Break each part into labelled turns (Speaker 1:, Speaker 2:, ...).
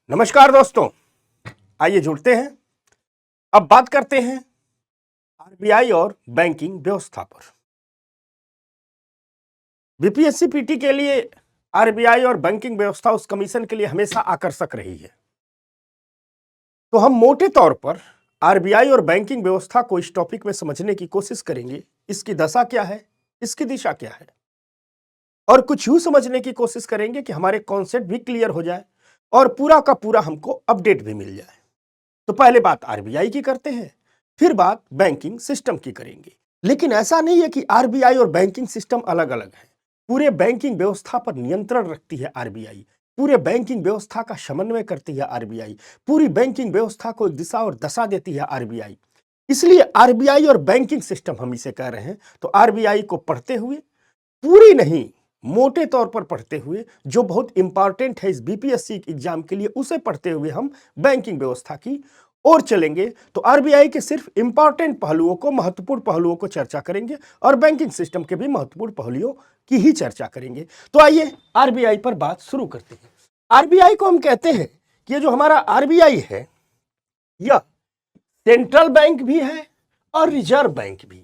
Speaker 1: नमस्कार दोस्तों, आइए जुड़ते हैं। अब बात करते हैं आरबीआई और बैंकिंग व्यवस्था पर। बीपीएससी पीटी के लिए आरबीआई और बैंकिंग व्यवस्था उस कमीशन के लिए हमेशा आकर्षक रही है। तो हम मोटे तौर पर आरबीआई और बैंकिंग व्यवस्था को इस टॉपिक में समझने की कोशिश करेंगे। इसकी दशा क्या है, इसकी दिशा क्या है, और कुछ यूं समझने की कोशिश करेंगे कि हमारे कॉन्सेप्ट भी क्लियर हो जाए और पूरा का पूरा हमको अपडेट भी मिल जाए। तो पहले बात आरबीआई की करते हैं, फिर बात बैंकिंग सिस्टम की करेंगे। लेकिन ऐसा नहीं है कि आरबीआई और बैंकिंग सिस्टम अलग अलग है। पूरे बैंकिंग व्यवस्था पर नियंत्रण रखती है आरबीआई, पूरे बैंकिंग व्यवस्था का समन्वय करती है आरबीआई, पूरी बैंकिंग व्यवस्था को एक दिशा और दशा देती है आरबीआई। इसलिए आरबीआई और बैंकिंग सिस्टम हम इसे कह रहे हैं। तो आरबीआई को पढ़ते हुए, पूरी नहीं मोटे तौर पर पढ़ते हुए, जो बहुत इंपॉर्टेंट है इस बीपीएससी एग्जाम के लिए, उसे पढ़ते हुए हम बैंकिंग व्यवस्था की ओर चलेंगे। तो आरबीआई के सिर्फ इंपॉर्टेंट पहलुओं को, महत्वपूर्ण पहलुओं को चर्चा करेंगे और बैंकिंग सिस्टम के भी महत्वपूर्ण पहलुओं की ही चर्चा करेंगे। तो आइए आरबीआई पर बात शुरू करते हैं। आरबीआई को हम कहते हैं कि ये जो हमारा आरबीआई है, यह सेंट्रल बैंक भी है और रिजर्व बैंक भी।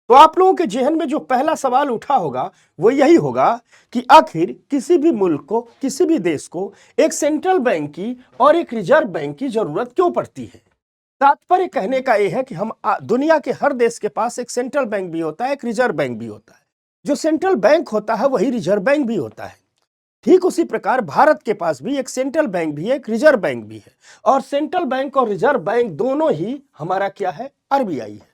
Speaker 1: तो आप लोगों के जेहन में जो पहला सवाल उठा होगा वो यही होगा कि आखिर किसी भी मुल्क को, किसी भी देश को एक सेंट्रल बैंक की और एक रिजर्व बैंक की जरूरत क्यों पड़ती है। तात्पर्य कहने का यह है कि हम दुनिया के हर देश के पास एक सेंट्रल बैंक भी होता है, एक रिजर्व बैंक भी होता है। जो सेंट्रल बैंक होता है वही रिजर्व बैंक भी होता है। ठीक उसी प्रकार भारत के पास भी एक सेंट्रल बैंक भी है, एक रिजर्व बैंक भी है, और सेंट्रल बैंक और रिजर्व बैंक दोनों ही हमारा क्या है, आरबीआई है।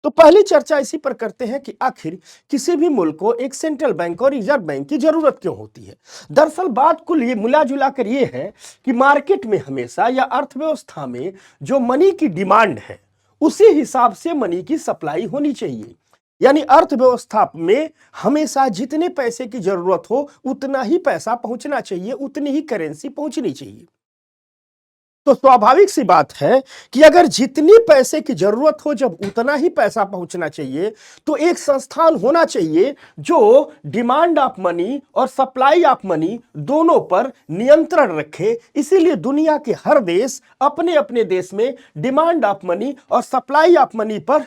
Speaker 1: तो पहली चर्चा इसी पर करते हैं कि आखिर किसी भी मुल्क को एक सेंट्रल बैंक और रिजर्व बैंक की जरूरत क्यों होती है। दरअसल बात कुल ये मिला जुला कर ये है कि मार्केट में हमेशा या अर्थव्यवस्था में जो मनी की डिमांड है उसी हिसाब से मनी की सप्लाई होनी चाहिए। यानी अर्थव्यवस्था में हमेशा जितने पैसे की जरूरत हो उतना ही पैसा पहुंचना चाहिए, उतनी ही करेंसी पहुंचनी चाहिए। तो स्वाभाविक सी बात है कि अगर जितनी पैसे की जरूरत हो, जब उतना ही पैसा पहुंचना चाहिए, तो एक संस्थान होना चाहिए जो डिमांड ऑफ मनी और सप्लाई ऑफ मनी दोनों पर नियंत्रण रखे। इसीलिए दुनिया के हर देश अपने अपने देश में डिमांड ऑफ मनी और सप्लाई ऑफ मनी पर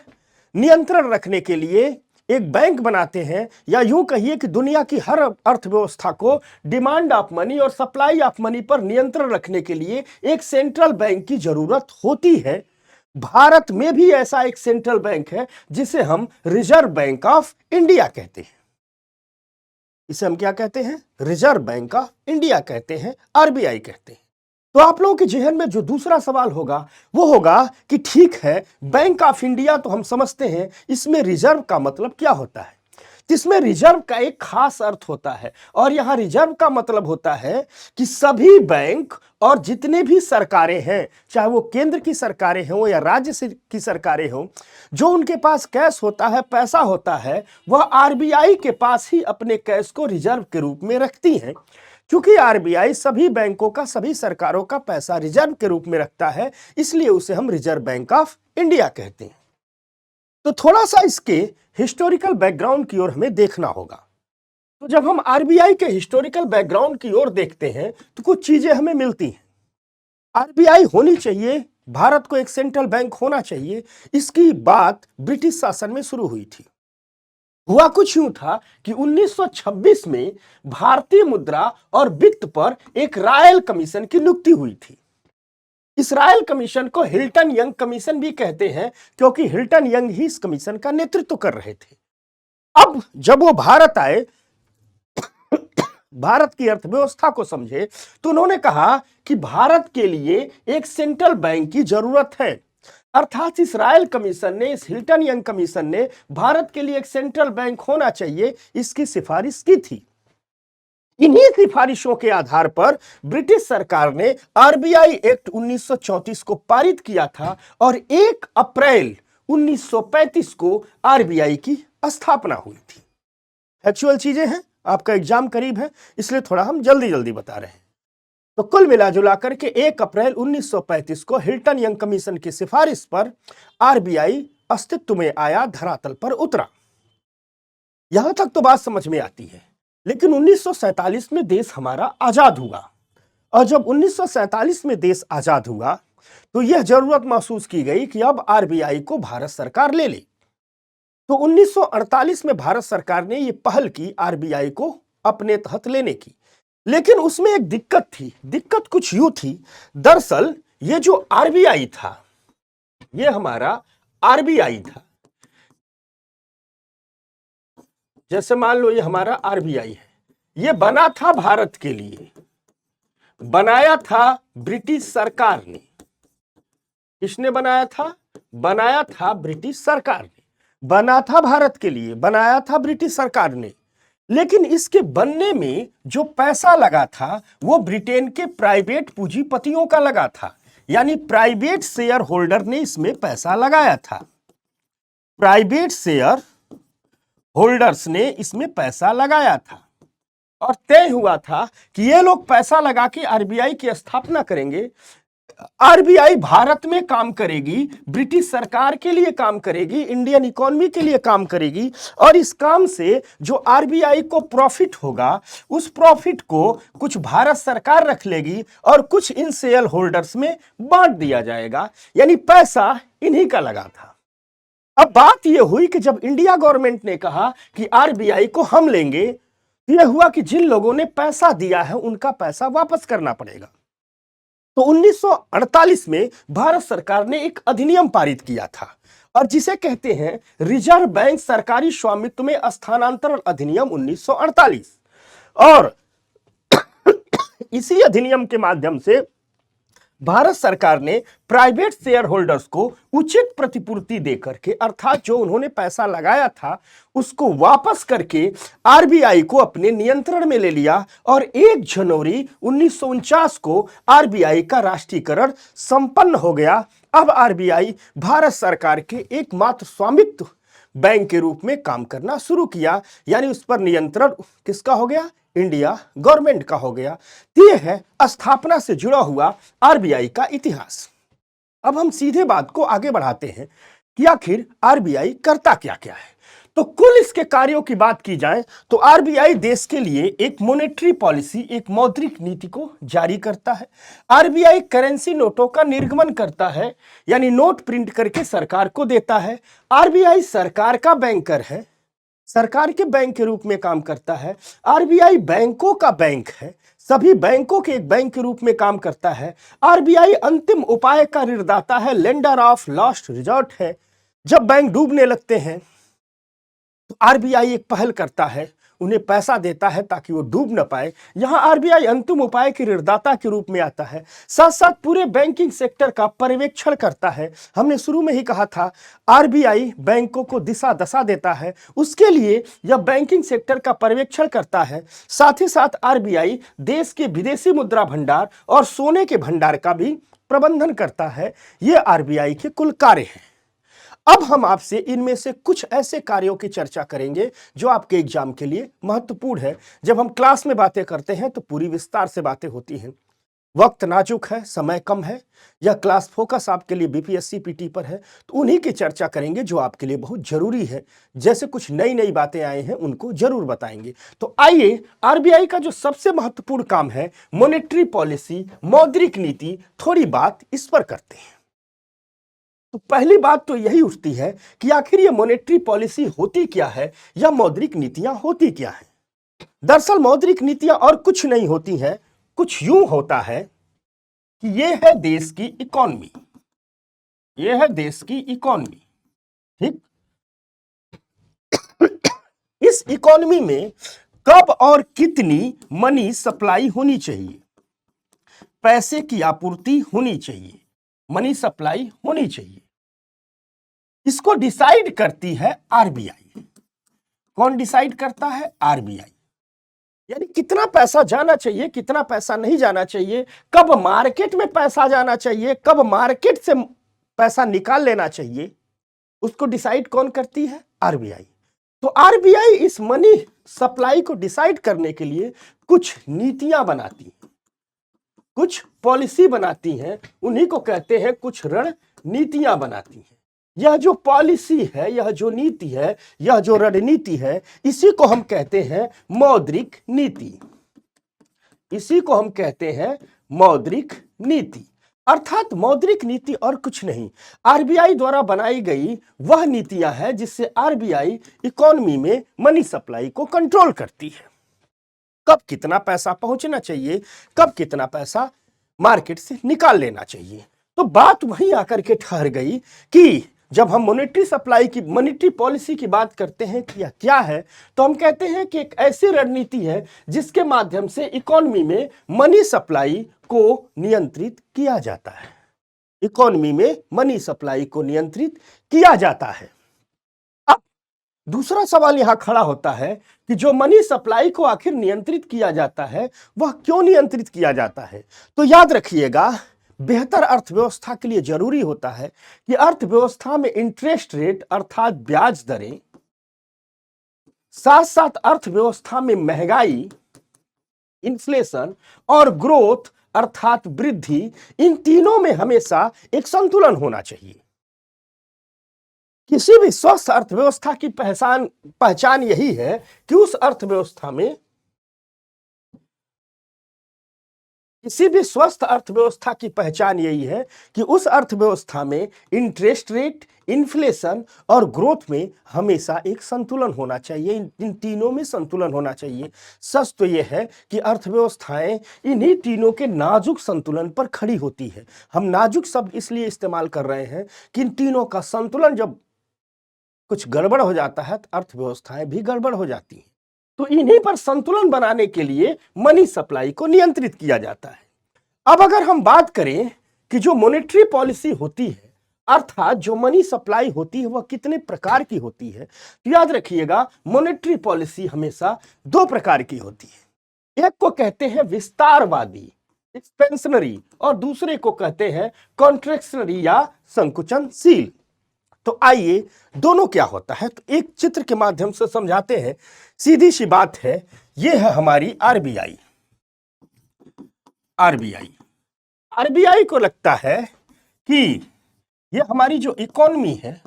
Speaker 1: नियंत्रण रखने के लिए एक बैंक बनाते हैं, या यूं कहिए कि दुनिया की हर अर्थव्यवस्था को डिमांड ऑफ मनी और सप्लाई ऑफ मनी पर नियंत्रण रखने के लिए एक सेंट्रल बैंक की जरूरत होती है। भारत में भी ऐसा एक सेंट्रल बैंक है जिसे हम रिजर्व बैंक ऑफ इंडिया कहते हैं। इसे हम क्या कहते हैं, रिजर्व बैंक ऑफ इंडिया कहते हैं, आरबीआई कहते हैं। तो आप लोगों के जेहन में जो दूसरा सवाल होगा वो होगा कि ठीक है, बैंक ऑफ इंडिया तो हम समझते हैं, इसमें रिजर्व का मतलब क्या होता है। तो इसमें रिजर्व का एक खास अर्थ होता है, और यहां रिजर्व का मतलब होता है कि सभी बैंक और जितने भी सरकारें हैं, चाहे वो केंद्र की सरकारें हों या राज्य की सरकारें हों, जो उनके पास कैश होता है, पैसा होता है, वह आरबीआई के पास ही अपने कैश को रिजर्व के रूप में रखती हैं। क्योंकि आरबीआई सभी बैंकों का, सभी सरकारों का पैसा रिजर्व के रूप में रखता है, इसलिए उसे हम रिजर्व बैंक ऑफ इंडिया कहते हैं। तो थोड़ा सा इसके हिस्टोरिकल बैकग्राउंड की ओर हमें देखना होगा। तो जब हम आरबीआई के हिस्टोरिकल बैकग्राउंड की ओर देखते हैं तो कुछ चीजें हमें मिलती हैं। आरबीआई होनी चाहिए, भारत को एक सेंट्रल बैंक होना चाहिए, इसकी बात ब्रिटिश शासन में शुरू हुई थी। हुआ कुछ यूं था कि 1926 में भारतीय मुद्रा और वित्त पर एक रॉयल कमीशन की नियुक्ति हुई थी। इस रॉयल कमीशन को हिल्टन यंग कमीशन भी कहते हैं, क्योंकि हिल्टन यंग ही इस कमीशन का नेतृत्व कर रहे थे। अब जब वो भारत आए, भारत की अर्थव्यवस्था को समझे, तो उन्होंने कहा कि भारत के लिए एक सेंट्रल बैंक की जरूरत है। अर्थात इस रॉयल कमीशन ने, इस हिल्टन यंग कमीशन ने भारत के लिए एक सेंट्रल बैंक होना चाहिए, इसकी सिफारिश की थी। इन्हीं सिफारिशों के आधार पर ब्रिटिश सरकार ने आरबीआई एक्ट 1934 को पारित किया था और 1 अप्रैल 1935 को आरबीआई की स्थापना हुई थी। फैक्चुअल चीजें हैं, आपका एग्जाम करीब है, इसलिए थोड़ा हम जल्दी जल्दी बता रहे हैं। तो कुल मिलाजुला करके 1 अप्रैल 1935 को हिल्टन यंग कमीशन की सिफारिश पर आरबीआई अस्तित्व में आया, धरातल पर उतरा। यहां तक तो बात समझ में आती है। लेकिन 1947 में देश हमारा आजाद हुआ और जब 1947 में देश आजाद हुआ तो यह जरूरत महसूस की गई कि अब आरबीआई को भारत सरकार ले ले। तो 1948 में भारत सरकार ने यह पहल की आरबीआई को अपने तहत लेने की। लेकिन उसमें एक दिक्कत थी। दिक्कत कुछ यूं थी, दरअसल ये जो आरबीआई था, ये हमारा आरबीआई था। जैसे मान लो ये हमारा आरबीआई है, ये बना था भारत के लिए, बनाया था ब्रिटिश सरकार ने। किसने बनाया था? बनाया था ब्रिटिश सरकार ने। बना था भारत के लिए, बनाया था ब्रिटिश सरकार ने। लेकिन इसके बनने में जो पैसा लगा था वो ब्रिटेन के प्राइवेट पूंजीपतियों का लगा था, यानी प्राइवेट शेयर होल्डर ने इसमें पैसा लगाया था। प्राइवेट शेयर होल्डर्स ने इसमें पैसा लगाया था और तय हुआ था कि ये लोग पैसा लगा के आरबीआई की स्थापना करेंगे। आरबीआई भारत में काम करेगी, ब्रिटिश सरकार के लिए काम करेगी, इंडियन इकोनॉमी के लिए काम करेगी और इस काम से जो आरबीआई को प्रॉफिट होगा उस प्रॉफिट को कुछ भारत सरकार रख लेगी और कुछ इन शेयर होल्डर्स में बांट दिया जाएगा, यानी पैसा इन्हीं का लगा था। अब बात यह हुई कि जब इंडिया गवर्नमेंट ने कहा कि आरबीआई को हम लेंगे, यह हुआ कि जिन लोगों ने पैसा दिया है उनका पैसा वापस करना पड़ेगा। तो 1948 में भारत सरकार ने एक अधिनियम पारित किया था और जिसे कहते हैं रिजर्व बैंक सरकारी स्वामित्व में स्थानांतरण अधिनियम 1948। और इसी अधिनियम के माध्यम से भारत सरकार ने प्राइवेट शेयर होल्डर्स को उचित प्रतिपूर्ति देकर के, अर्थात जो उन्होंने पैसा लगाया था उसको वापस करके आरबीआई को अपने नियंत्रण में ले लिया और 1 जनवरी 1949 को आरबीआई का राष्ट्रीयकरण संपन्न हो गया। अब आरबीआई भारत सरकार के एकमात्र स्वामित्व बैंक के रूप में काम करना शुरू किया, यानी उस पर नियंत्रण किसका हो गया? इंडिया गवर्नमेंट का हो गया। ये है स्थापना से जुड़ा हुआ आरबीआई का इतिहास। अब हम सीधे बात को आगे बढ़ाते हैं कि आखिर आरबीआई करता क्या क्या है। तो कुल इसके कार्यों की बात की जाए तो आरबीआई देश के लिए एक मॉनेटरी पॉलिसी, एक मौद्रिक नीति को जारी करता है। आरबीआई करेंसी नोटों का निर्गमन करता है, यानी नोट प्रिंट करके सरकार को देता है। आरबीआई सरकार का बैंकर है, सरकार के बैंक के रूप में काम करता है। आरबीआई बैंकों का बैंक है, सभी बैंकों के एक बैंक के रूप में काम करता है। आरबीआई अंतिम उपाय का ऋणदाता है, लेंडर ऑफ लास्ट रिजॉर्ट है। जब बैंक डूबने लगते हैं तो आरबीआई एक पहल करता है, उन्हें पैसा देता है ताकि वो डूब न पाए। यहां आरबीआई अंतिम उपाय के ऋणदाता के रूप में आता है, साथ साथ पूरे बैंकिंग सेक्टर का पर्यवेक्षण करता है। हमने शुरू में ही कहा था आरबीआई बैंकों को दिशा दशा देता है, उसके लिए यह बैंकिंग सेक्टर का पर्यवेक्षण करता है। साथ ही साथ आरबीआई देश के विदेशी मुद्रा भंडार और सोने के भंडार का भी प्रबंधन करता है। ये आरबीआई के कुल कार्य हैं। अब हम आपसे इनमें से कुछ ऐसे कार्यों की चर्चा करेंगे जो आपके एग्जाम के लिए महत्वपूर्ण है। जब हम क्लास में बातें करते हैं तो पूरी विस्तार से बातें होती हैं। वक्त नाजुक है, समय कम है, यह क्लास फोकस आपके लिए बीपीएससी पीटी पर है, तो उन्हीं की चर्चा करेंगे जो आपके लिए बहुत जरूरी है। जैसे कुछ नई नई बातें आई हैं उनको जरूर बताएंगे। तो आइए आरबीआई का जो सबसे महत्वपूर्ण काम है मॉनेटरी पॉलिसी, मौद्रिक नीति, थोड़ी बात इस पर करते हैं। तो पहली बात तो यही उठती है कि आखिर ये मॉनेटरी पॉलिसी होती क्या है या मौद्रिक नीतियां होती क्या है। दरअसल मौद्रिक नीतियां और कुछ नहीं होती हैं, कुछ यूं होता है कि ये है देश की इकोनॉमी, ये है देश की इकोनॉमी, ठीक। इस इकोनॉमी में कब और कितनी मनी सप्लाई होनी चाहिए, पैसे की आपूर्ति होनी चाहिए, मनी सप्लाई होनी चाहिए, इसको डिसाइड करती है आरबीआई। कौन डिसाइड करता है? आरबीआई। यानी कितना पैसा जाना चाहिए, कितना पैसा नहीं जाना चाहिए, कब मार्केट में पैसा जाना चाहिए, कब मार्केट से पैसा निकाल लेना चाहिए, उसको डिसाइड कौन करती है? आरबीआई। तो आरबीआई इस मनी सप्लाई को डिसाइड करने के लिए कुछ नीतियां बनाती है, कुछ पॉलिसी बनाती हैं, उन्हीं को कहते हैं कुछ रणनीतियां बनाती हैं। यह जो पॉलिसी है, यह जो नीति है, यह जो रणनीति है, इसी को हम कहते हैं मौद्रिक नीति, इसी को हम कहते हैं मौद्रिक नीति। अर्थात मौद्रिक नीति और कुछ नहीं, आरबीआई द्वारा बनाई गई वह नीतियां हैं जिससे आरबीआई इकोनॉमी में मनी सप्लाई को कंट्रोल करती है। कब कितना पैसा पहुंचना चाहिए, कब कितना पैसा मार्केट से निकाल लेना चाहिए। तो बात वहीं आकर के ठहर गई कि जब हम मॉनेटरी पॉलिसी की बात करते हैं कि यह क्या है, तो हम कहते हैं कि एक ऐसी रणनीति है जिसके माध्यम से इकोनॉमी में मनी सप्लाई को नियंत्रित किया जाता है। इकोनॉमी में मनी सप्लाई को नियंत्रित किया जाता है। अब दूसरा सवाल यहां खड़ा होता है कि जो मनी सप्लाई को आखिर नियंत्रित किया जाता है वह क्यों नियंत्रित किया जाता है। तो याद रखिएगा, बेहतर अर्थव्यवस्था के लिए जरूरी होता है कि अर्थव्यवस्था में इंटरेस्ट रेट अर्थात ब्याज दरें, साथ साथ अर्थव्यवस्था में महंगाई, इन्फ्लेशन और ग्रोथ अर्थात वृद्धि, इन तीनों में हमेशा एक संतुलन होना चाहिए। किसी भी स्वस्थ अर्थव्यवस्था की पहचान यही है कि उस अर्थव्यवस्था में किसी भी स्वस्थ अर्थव्यवस्था की पहचान यही है कि उस अर्थव्यवस्था में इंटरेस्ट रेट, इन्फ्लेशन और ग्रोथ में हमेशा एक संतुलन होना चाहिए। इन तीनों में संतुलन होना चाहिए। सच तो यह है कि अर्थव्यवस्थाएं इन्हीं तीनों के नाजुक संतुलन पर खड़ी होती है। हम नाजुक शब्द इसलिए इस्तेमाल कर रहे हैं कि इन तीनों का संतुलन जब कुछ गड़बड़ हो जाता है तो अर्थव्यवस्थाएं भी गड़बड़ हो जाती हैं। तो इन्हीं पर संतुलन बनाने के लिए मनी सप्लाई को नियंत्रित किया जाता है। अब अगर हम बात करें कि जो मॉनेटरी पॉलिसी होती है अर्थात जो मनी सप्लाई होती है वह कितने प्रकार की होती है, तो याद रखिएगा मॉनेटरी पॉलिसी हमेशा दो प्रकार की होती है। एक को कहते हैं विस्तारवादी, एक्सपेंशनरी, और दूसरे को कहते हैं कॉन्ट्रैक्शनरी या संकुचनशील। तो आइए दोनों क्या होता है तो एक चित्र के माध्यम से समझाते हैं। सीधी सी बात है, यह है हमारी आरबीआई। आरबीआई को लगता है कि यह हमारी जो इकोनॉमी है,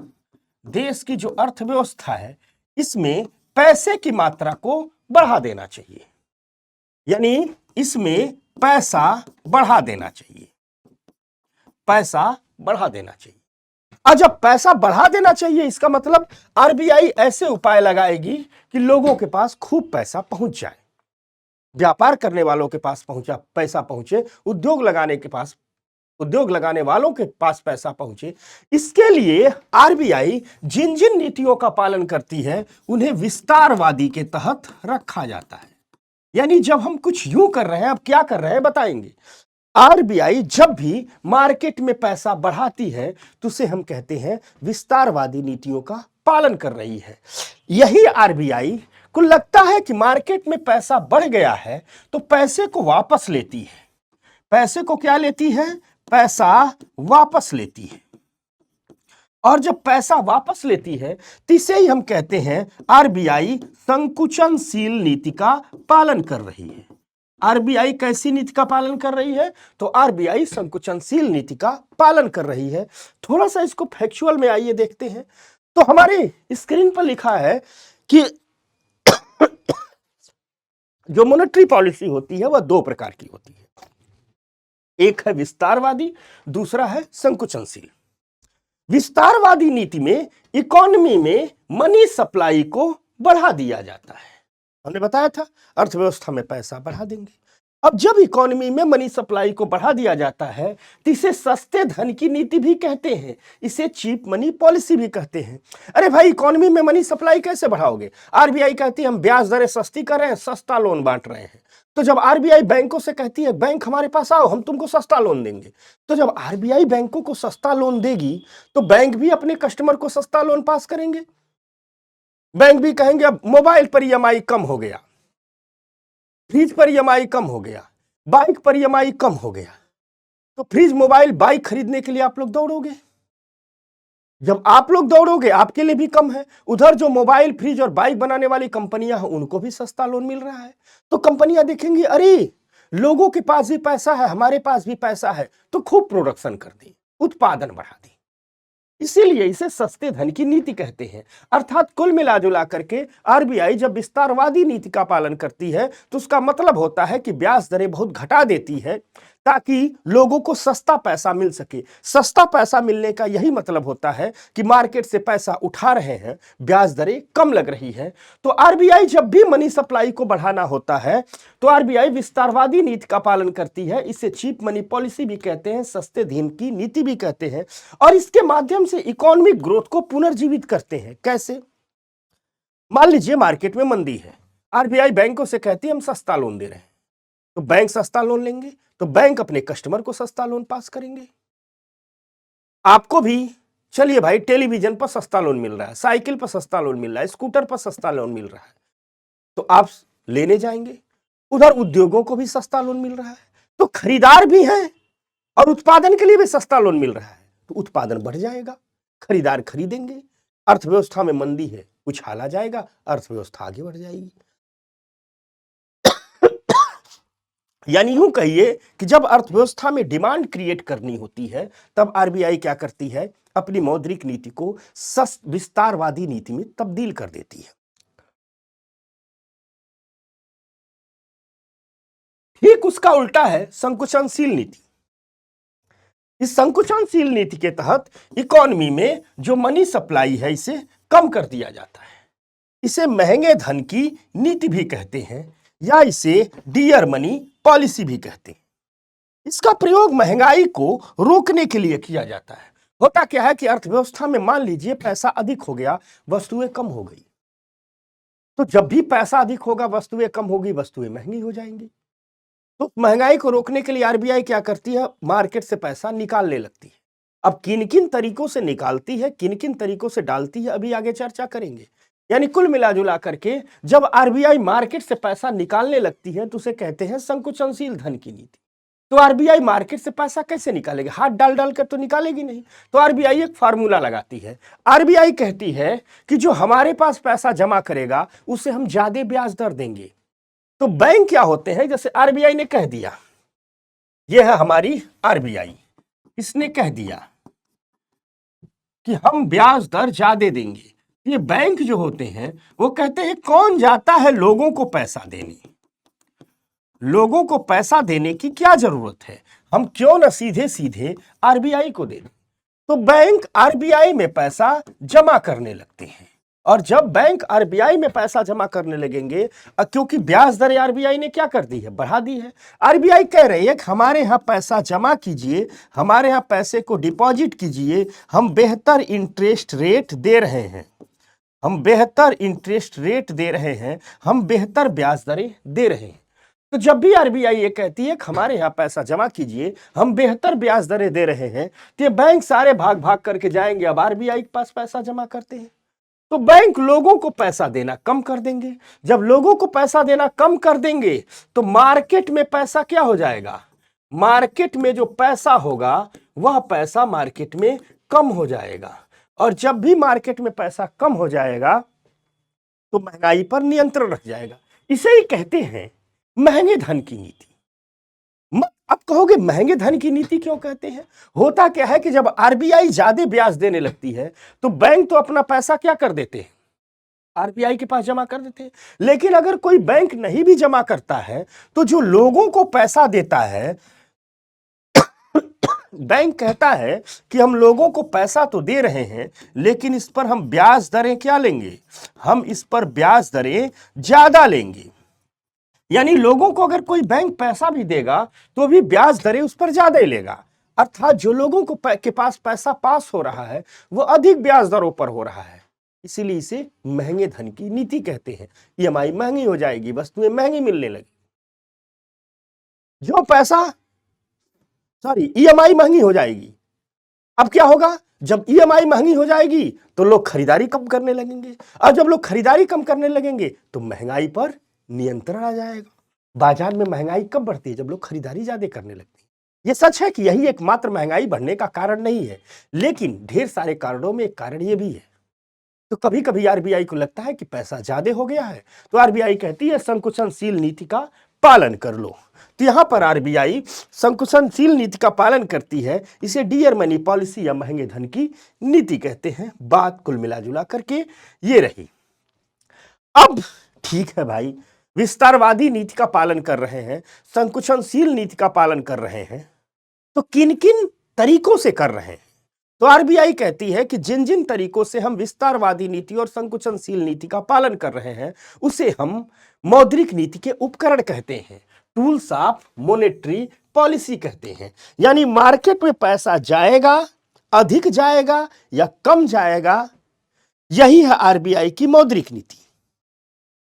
Speaker 1: देश की जो अर्थव्यवस्था है, इसमें पैसे की मात्रा को बढ़ा देना चाहिए, यानी इसमें पैसा बढ़ा देना चाहिए, पैसा बढ़ा देना चाहिए। और जब पैसा बढ़ा देना चाहिए इसका मतलब आरबीआई ऐसे उपाय लगाएगी कि लोगों के पास खूब पैसा पहुंच जाए, व्यापार करने वालों के पास पैसा पहुंचे, उद्योग लगाने वालों के पास पैसा पहुंचे। इसके लिए आरबीआई जिन जिन नीतियों का पालन करती है उन्हें विस्तारवादी के तहत रखा जाता है। यानी जब हम कुछ यूं कर रहे हैं, अब क्या कर रहे हैं बताएंगे। आरबीआई जब भी मार्केट में पैसा बढ़ाती है तो उसे हम कहते हैं विस्तारवादी नीतियों का पालन कर रही है। यही आरबीआई को लगता है कि मार्केट में पैसा बढ़ गया है तो पैसे को वापस लेती है। पैसे को क्या लेती है? पैसा वापस लेती है। और जब पैसा वापस लेती है तो इसे ही हम कहते हैं आरबीआई संकुचनशील नीति का पालन कर रही है। आरबीआई कैसी नीति का पालन कर रही है? तो आरबीआई संकुचनशील नीति का पालन कर रही है। थोड़ा सा इसको फैक्चुअल में आइए देखते हैं। तो हमारे स्क्रीन पर लिखा है कि जो मॉनेटरी पॉलिसी होती है वह दो प्रकार की होती है। एक है विस्तारवादी, दूसरा है संकुचनशील। विस्तारवादी नीति में इकोनॉमी में मनी सप्लाई को बढ़ा दिया जाता है। हमने बताया था अर्थव्यवस्था में पैसा बढ़ा देंगे। अब जब इकोनॉमी में मनी सप्लाई को बढ़ा दिया जाता है तो इसे सस्ते धन की नीति भी कहते हैं, इसे चीप मनी पॉलिसी भी कहते हैं। अरे भाई, इकोनॉमी में मनी सप्लाई कैसे बढ़ाओगे? आरबीआई कहती है हम ब्याज दरें सस्ती कर रहे हैं, सस्ता लोन बांट रहे हैं। तो जब आरबीआई बैंकों से कहती है बैंक हमारे पास आओ, हम तुमको सस्ता लोन देंगे, तो जब आरबीआई बैंकों को सस्ता लोन देगी तो बैंक भी अपने कस्टमर को सस्ता लोन पास करेंगे। बैंक भी कहेंगे अब मोबाइल पर ईएमआई कम हो गया, फ्रिज पर ईएमआई कम हो गया, बाइक पर ईएमआई कम हो गया, तो फ्रिज, मोबाइल, बाइक खरीदने के लिए आप लोग दौड़ोगे। जब आप लोग दौड़ोगे आपके लिए भी कम है, उधर जो मोबाइल, फ्रिज और बाइक बनाने वाली कंपनियां हैं उनको भी सस्ता लोन मिल रहा है। तो कंपनियां देखेंगी अरे लोगों के पास भी पैसा है, हमारे पास भी पैसा है, तो खूब प्रोडक्शन कर दी, उत्पादन बढ़ा दी। इसीलिए इसे सस्ते धन की नीति कहते हैं। अर्थात कुल मिला जुला करके आरबीआई जब विस्तारवादी नीति का पालन करती है तो उसका मतलब होता है कि ब्याज दरें बहुत घटा देती है ताकि लोगों को सस्ता पैसा मिल सके। सस्ता पैसा मिलने का यही मतलब होता है कि मार्केट से पैसा उठा रहे हैं, ब्याज दरें कम लग रही है। तो आरबीआई जब भी मनी सप्लाई को बढ़ाना होता है तो आरबीआई विस्तारवादी नीति का पालन करती है। इसे चीप मनी पॉलिसी भी कहते हैं, सस्ते धन की नीति भी कहते हैं, और इसके माध्यम से इकोनॉमिक ग्रोथ को पुनर्जीवित करते हैं। कैसे? मान लीजिए मार्केट में मंदी है, आरबीआई बैंकों से कहती है हम सस्ता लोन दे रहे हैं, तो बैंक सस्ता लोन लेंगे, तो बैंक अपने कस्टमर को सस्ता लोन पास करेंगे। आपको भी चलिए भाई टेलीविजन पर सस्ता लोन मिल रहा है, साइकिल पर सस्ता लोन मिल रहा है, स्कूटर पर सस्ता लोन मिल रहा है, तो आप लेने जाएंगे। उधर उद्योगों को भी सस्ता लोन मिल रहा है, तो खरीदार भी हैं और उत्पादन के लिए भी सस्ता लोन मिल रहा है, तो उत्पादन बढ़ जाएगा, खरीदार खरीदेंगे, अर्थव्यवस्था में मंदी है, उछाला जाएगा, अर्थव्यवस्था आगे बढ़ जाएगी। यानी यूं कहिए कि जब अर्थव्यवस्था में डिमांड क्रिएट करनी होती है तब आरबीआई क्या करती है, अपनी मौद्रिक नीति को विस्तारवादी नीति में तब्दील कर देती है। ठीक उसका उल्टा है संकुचनशील नीति। इस संकुचनशील नीति के तहत इकोनॉमी में जो मनी सप्लाई है इसे कम कर दिया जाता है। इसे महंगे धन की नीति भी कहते हैं या इसे डियर मनी पॉलिसी भी कहते हैं। इसका प्रयोग महंगाई को रोकने के लिए किया जाता है। होता क्या है कि अर्थव्यवस्था में मान लीजिए पैसा अधिक हो गया, वस्तुएं कम हो गई, तो जब भी पैसा अधिक होगा वस्तुएं कम होगी, वस्तुएं महंगी हो जाएंगी। तो महंगाई को रोकने के लिए आरबीआई क्या करती है, मार्केट से पैसा निकालने लगती है। अब किन किन तरीकों से निकालती है, किन किन तरीकों से डालती है, अभी आगे चर्चा करेंगे। यानी कुल मिला जुला करके जब आरबीआई मार्केट से पैसा निकालने लगती है तो उसे कहते हैं संकुचनशील धन की नीति। तो आरबीआई मार्केट से पैसा कैसे निकालेगी? हाथ डाल डाल कर तो निकालेगी नहीं। तो आरबीआई एक फार्मूला लगाती है। आरबीआई कहती है कि जो हमारे पास पैसा जमा करेगा उसे हम ज्यादा ब्याज दर देंगे। तो बैंक क्या होते हैं, जैसे आरबीआई ने कह दिया, यह है हमारी आरबीआई, इसने कह दिया कि हम ब्याज दर ज्यादा देंगे। ये बैंक जो होते हैं वो कहते हैं कौन जाता है लोगों को पैसा देने, लोगों को पैसा देने की क्या जरूरत है, हम क्यों ना सीधे सीधे आरबीआई को दे दें। तो बैंक आरबीआई में पैसा जमा करने लगते हैं, और जब बैंक आरबीआई में पैसा जमा करने लगेंगे, क्योंकि ब्याज दर आरबीआई ने क्या कर दी है, बढ़ा दी है। आरबीआई कह रही है कि हमारे यहां पैसा जमा कीजिए, हमारे यहां पैसे को डिपॉजिट कीजिए, हम बेहतर इंटरेस्ट रेट दे रहे हैं, हम बेहतर इंटरेस्ट रेट दे रहे हैं, हम बेहतर ब्याज दरें दे रहे हैं। तो जब भी आरबीआई ये कहती है कि हमारे यहां पैसा जमा कीजिए, हम बेहतर ब्याज दरें दे रहे हैं, तो ये बैंक सारे भाग भाग करके जाएंगे, अब आरबीआई के पास पैसा जमा करते हैं। तो बैंक लोगों को पैसा देना कम कर देंगे। जब लोगों को पैसा देना कम कर देंगे तो मार्केट में पैसा क्या हो जाएगा, मार्केट में जो पैसा होगा वह पैसा मार्केट में कम हो जाएगा, और जब भी मार्केट में पैसा कम हो जाएगा तो महंगाई पर नियंत्रण रख जाएगा। इसे ही कहते हैं महंगे धन की नीति। अब कहोगे महंगे धन की नीति क्यों कहते हैं? होता क्या है कि जब आरबीआई ज्यादा ब्याज देने लगती है तो बैंक तो अपना पैसा क्या कर देते हैं, आरबीआई के पास जमा कर देते हैं। लेकिन अगर कोई बैंक नहीं भी जमा करता है तो जो लोगों को पैसा देता है, बैंक कहता है कि हम लोगों को पैसा तो दे रहे हैं लेकिन इस पर हम ब्याज दरें क्या लेंगे, हम इस पर ब्याज दरें ज्यादा लेंगे। यानी लोगों को अगर कोई बैंक पैसा भी देगा तो भी ब्याज दरें उस पर ज्यादा ही लेगा। अर्थात जो लोगों को के पास पैसा पास हो रहा है वो अधिक ब्याज दरों पर हो रहा है, इसीलिए इसे महंगे धन की नीति कहते हैं। ईएमआई महंगी हो जाएगी, वस्तुएं महंगी मिलने लगी। जो पैसा ईएमआई महंगी हो जाएगी। अब क्या होगा, जब ईएमआई महंगी हो जाएगी तो लोग खरीदारी कम करने लगेंगे, और जब लोग खरीदारी कम करने लगेंगे तो महंगाई पर नियंत्रण आ जाएगा। बाजार में महंगाई कब बढ़ती है, जब लोग खरीदारी ज्यादा करने लगते हैं। यह सच है कि यही एकमात्र महंगाई बढ़ने का कारण नहीं है, लेकिन ढेर सारे कारणों में एक कारण यह भी है। तो कभी कभी आरबीआई को लगता है कि पैसा ज्यादा हो गया है तो आरबीआई कहती है संकुचनशील नीति का पालन कर लो। तो यहां पर आरबीआई संकुचनशील नीति का पालन करती है, इसे डियर मनी पॉलिसी या महंगे धन की नीति कहते हैं। बात कुल मिला जुला करके ये रही। अब ठीक है भाई, विस्तारवादी नीति का पालन कर रहे हैं, संकुचनशील नीति का पालन कर रहे हैं, तो किन किन तरीकों से कर रहे हैं? तो आरबीआई कहती है कि जिन जिन तरीकों से हम विस्तारवादी नीति और संकुचनशील नीति का पालन कर रहे हैं उसे हम मौद्रिक नीति के उपकरण कहते हैं, टूल्स ऑफ मॉनेटरी पॉलिसी कहते हैं। यानी मार्केट में पैसा जाएगा, अधिक जाएगा या कम जाएगा, यही है आरबीआई की मौद्रिक नीति।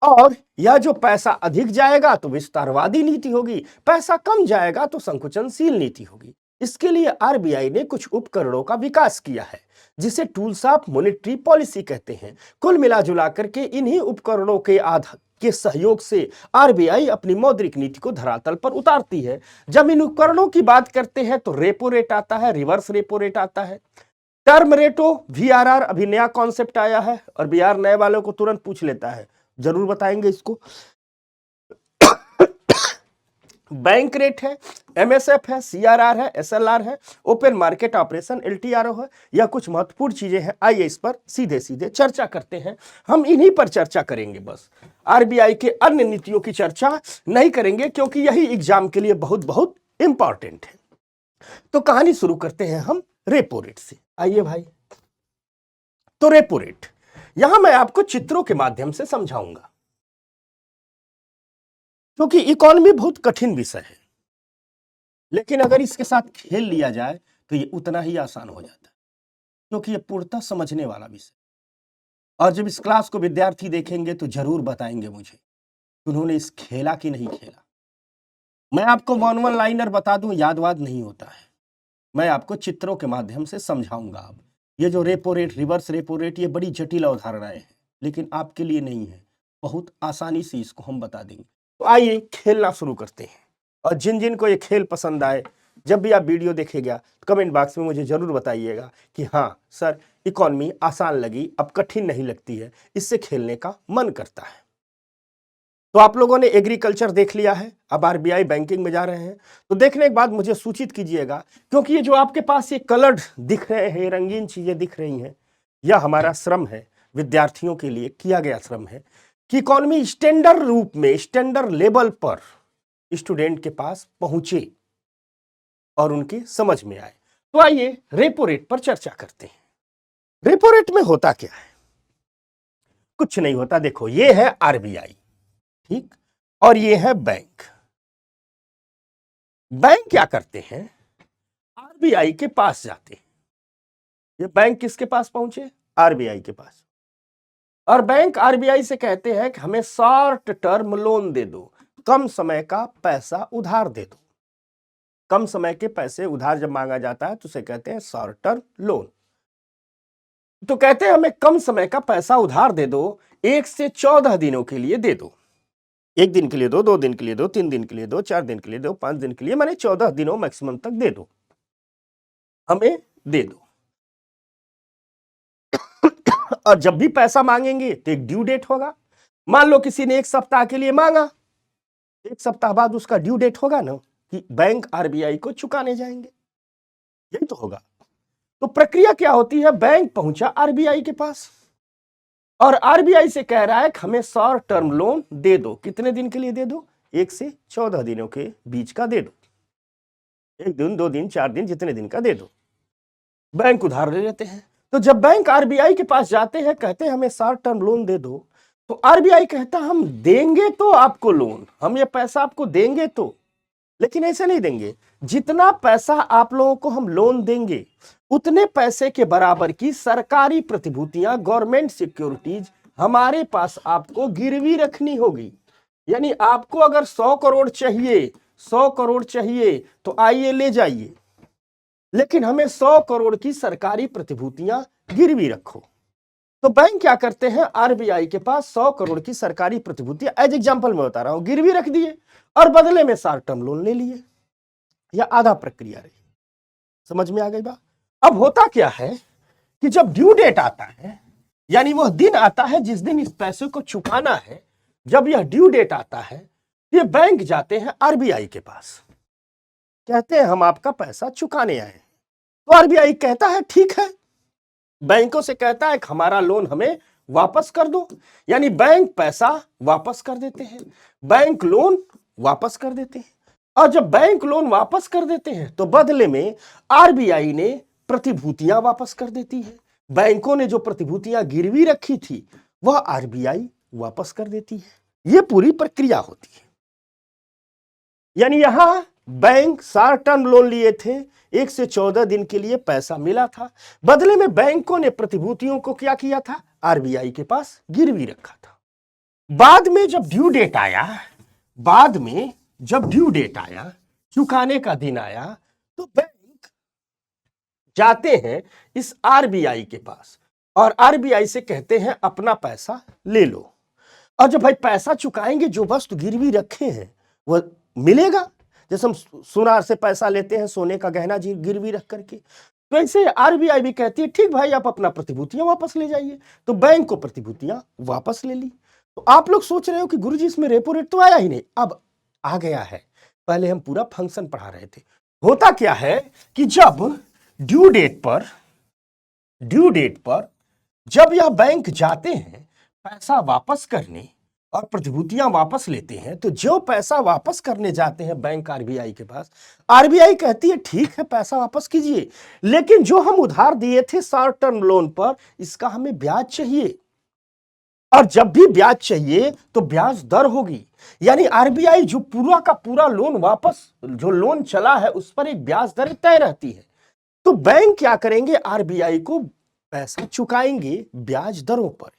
Speaker 1: और यह जो पैसा अधिक जाएगा तो विस्तारवादी नीति होगी, पैसा कम जाएगा तो संकुचनशील नीति होगी। इसके लिए आरबीआई ने कुछ उपकरणों का विकास किया है जिसे टूल्स ऑफ मॉनेटरी पॉलिसी कहते हैं। कुल मिलाजुला करके इन्हीं उपकरणों के सहयोग से आरबीआई अपनी मौद्रिक नीति को धरातल पर उतारती है। जब इन उपकरणों की बात करते हैं तो रेपो रेट आता है, रिवर्स रेपो रेट आता है, टर्म रेटो वीआरआर अभी नया कॉन्सेप्ट आया है और बिहार नए वालों को तुरंत पूछ लेता है, जरूर बताएंगे इसको। बैंक रेट है, एमएसएफ है, सीआरआर है, एसएलआर है, ओपन मार्केट ऑपरेशन एलटीआरओ है, यह कुछ महत्वपूर्ण चीजें हैं। आइए इस पर सीधे सीधे चर्चा करते हैं। हम इन्हीं पर चर्चा करेंगे, बस आरबीआई के अन्य नीतियों की चर्चा नहीं करेंगे क्योंकि यही एग्जाम के लिए बहुत बहुत इंपॉर्टेंट है। तो कहानी शुरू करते हैं हम रेपो रेट से। आइए भाई, तो रेपो रेट यहां मैं आपको चित्रों के माध्यम से समझाऊंगा क्योंकि इकोनॉमी बहुत कठिन विषय है, लेकिन अगर इसके साथ खेल लिया जाए तो ये उतना ही आसान हो जाता है क्योंकि ये पूर्णतः समझने वाला विषय। और जब इस क्लास को विद्यार्थी देखेंगे तो जरूर बताएंगे मुझे कि उन्होंने इस खेला कि नहीं खेला। मैं आपको वन लाइनर बता दूं, याद वाद नहीं होता है, मैं आपको चित्रों के माध्यम से समझाऊंगा। अब ये जो repo rate, reverse repo rate, ये बड़ी जटिल अवधारणाएं हैं, लेकिन आपके लिए नहीं है, बहुत आसानी से इसको हम बता देंगे। तो आइए खेलना शुरू करते हैं। और जिन जिन को ये खेल पसंद आए, जब भी आप वीडियो देखेगा कमेंट बॉक्स में मुझे जरूर बताइएगा कि हाँ सर इकोनॉमी आसान लगी, अब कठिन नहीं लगती है, इससे खेलने का मन करता है। तो आप लोगों ने एग्रीकल्चर देख लिया है, अब आरबीआई बैंकिंग में जा रहे हैं। तो देखने के बाद मुझे सूचित कीजिएगा, क्योंकि ये जो आपके पास ये कलर्ड दिख रहे हैं, रंगीन चीजें दिख रही हैं, यह हमारा श्रम है, विद्यार्थियों के लिए किया गया श्रम है कि इकोनॉमी स्टैंडर्ड रूप में, स्टैंडर्ड लेवल पर स्टूडेंट के पास पहुंचे और उनके समझ में आए। तो आइए रेपो रेट पर चर्चा करते हैं। रेपो रेट में होता क्या है? कुछ नहीं होता। देखो, ये है आरबीआई, ठीक, और ये है बैंक। बैंक क्या करते हैं? आरबीआई के पास जाते हैं। ये बैंक किसके पास पहुंचे? आरबीआई के पास। और बैंक आरबीआई से कहते हैं कि हमें शॉर्ट टर्म लोन दे दो, कम समय का पैसा उधार दे दो। कम समय के पैसे उधार जब मांगा जाता है तो उसे कहते हैं शॉर्ट टर्म लोन। तो कहते हैं हमें कम समय का पैसा उधार दे दो, 1 से 14 दिनों के लिए दे दो। 1 दिन के लिए दो, 2 दिन के लिए दो, 3 दिन के लिए दो, 4 दिन के लिए दो, 5 दिन के लिए, माने 14 दिनों मैक्सिमम तक दे दो, हमें दे दो। और जब भी पैसा मांगेंगे तो एक ड्यू डेट होगा। मान लो किसी ने 1 सप्ताह के लिए मांगा, 1 सप्ताह बाद उसका ड्यू डेट होगा ना कि बैंक आरबीआई को चुकाने जाएंगे, यही तो होगा। तो प्रक्रिया क्या होती है? बैंक पहुंचा आरबीआई के पास और आरबीआई से कह रहा है कि हमें शॉर्ट टर्म लोन दे दो। कितने दिन के लिए दे दो? 1 से 14 दिनों के बीच का दे दो, 1 दिन, 2 दिन, 4 दिन, जितने दिन का दे दो। बैंक उधार ले लेते हैं। तो जब बैंक आरबीआई के पास जाते हैं, कहते हैं हमें शॉर्ट टर्म लोन दे दो, तो आरबीआई कहता हम देंगे तो आपको लोन, हम ये पैसा आपको देंगे तो, लेकिन ऐसे नहीं देंगे। जितना पैसा आप लोगों को हम लोन देंगे उतने पैसे के बराबर की सरकारी प्रतिभूतियां, गवर्नमेंट सिक्योरिटीज हमारे पास आपको गिरवी रखनी होगी। यानी आपको अगर 100 करोड़ चाहिए, 100 करोड़ चाहिए तो आइए ले जाइए, लेकिन हमें 100 करोड़ की सरकारी प्रतिभूतियां गिरवी रखो। तो बैंक क्या करते हैं? आरबीआई के पास 100 करोड़ की सरकारी प्रतिभूतियां, एज एग्जांपल मैं बता रहा हूं, गिरवी रख दिए और बदले में शॉर्ट टर्म लोन ले लिए। यह आधा प्रक्रिया रही। समझ में आ गई बात? अब होता क्या है कि जब ड्यू डेट आता है, यानी वह दिन आता है जिस दिन इस पैसे को चुकाना है, जब यह ड्यू डेट आता है, ये बैंक जाते हैं आरबीआई के पास, कहते हैं हम आपका पैसा चुकाने आए हैं। तो आरबीआई कहता है ठीक है, बैंकों से कहता है कि हमारा लोन हमें वापस कर दो, यानी बैंक पैसा वापस कर देते हैं, बैंक लोन वापस कर देते हैं। और जब बैंक लोन वापस कर देते हैं तो बदले में आरबीआई ने प्रतिभूतियां वापस कर देती है। बैंकों ने जो प्रतिभूतियां गिरवी रखी थी वह आरबीआई वापस कर देती है। यह पूरी प्रक्रिया होती है। यानी यहां बैंक शॉर्ट टर्म लोन लिए थे, 1 से 14 दिन के लिए पैसा मिला था, बदले में बैंकों ने प्रतिभूतियों को क्या किया था, आरबीआई के पास गिरवी रखा था। बाद में जब ड्यू डेट आया, चुकाने का दिन आया, तो बैंक जाते हैं इस आरबीआई के पास और आरबीआई से कहते हैं अपना पैसा ले लो। और जब भाई पैसा चुकाएंगे, जो वस्तु गिरवी रखे हैं वह मिलेगा। जैसे हम सुनार से पैसा लेते हैं, सोने का गहना गिरवी रख करके, तो ऐसे आरबीआई भी कहती है ठीक भाई आप अपना प्रतिभूतियां वापस ले जाइए। तो बैंक को प्रतिभूतियां वापस ले ली। तो आप लोग सोच रहे हो कि गुरुजी इसमें रेपो रेट तो आया ही नहीं, अब आ गया है। पहले हम पूरा फंक्शन पढ़ा रहे थे। होता क्या है कि जब ड्यू डेट पर जब यह बैंक जाते हैं पैसा वापस करने और प्रतिभूतियां वापस लेते हैं, तो जो पैसा वापस करने जाते हैं बैंक आरबीआई के पास, आरबीआई कहती है ठीक है पैसा वापस कीजिए, लेकिन जो हम उधार दिए थे शॉर्ट टर्म लोन पर, इसका हमें ब्याज चाहिए। और जब भी ब्याज चाहिए तो ब्याज दर होगी। यानी आरबीआई जो पूरा का पूरा लोन वापस, जो लोन चला है उस पर एक ब्याज दर तय रहती है। तो बैंक क्या करेंगे, आरबीआई को पैसा चुकाएंगे ब्याज दरों पर।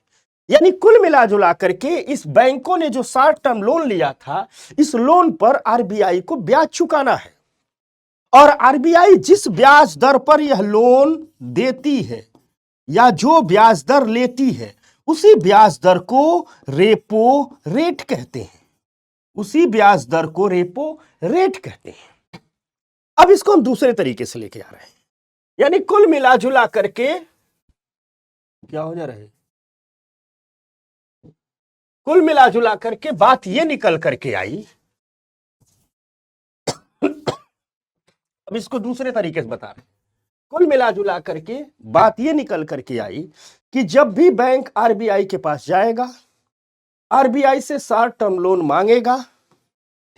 Speaker 1: यानी कुल मिला जुला करके इस बैंकों ने जो शॉर्ट टर्म लोन लिया था, इस लोन पर आरबीआई को ब्याज चुकाना है। और आरबीआई जिस ब्याज दर पर यह लोन देती है या जो ब्याज दर लेती है, उसी ब्याज दर को रेपो रेट कहते हैं। उसी ब्याज दर को रेपो रेट कहते हैं। अब इसको हम दूसरे तरीके से लेके आ रहे हैं। यानी कुल मिला जुला करके क्या हो जा रहा है, कुल मिला जुला करके बात यह निकल करके आई। अब इसको दूसरे तरीके से बता रहे हैं। कुल मिला जुला करके बात यह निकल करके आई कि जब भी बैंक आरबीआई के पास जाएगा, आरबीआई से शॉर्ट टर्म लोन मांगेगा,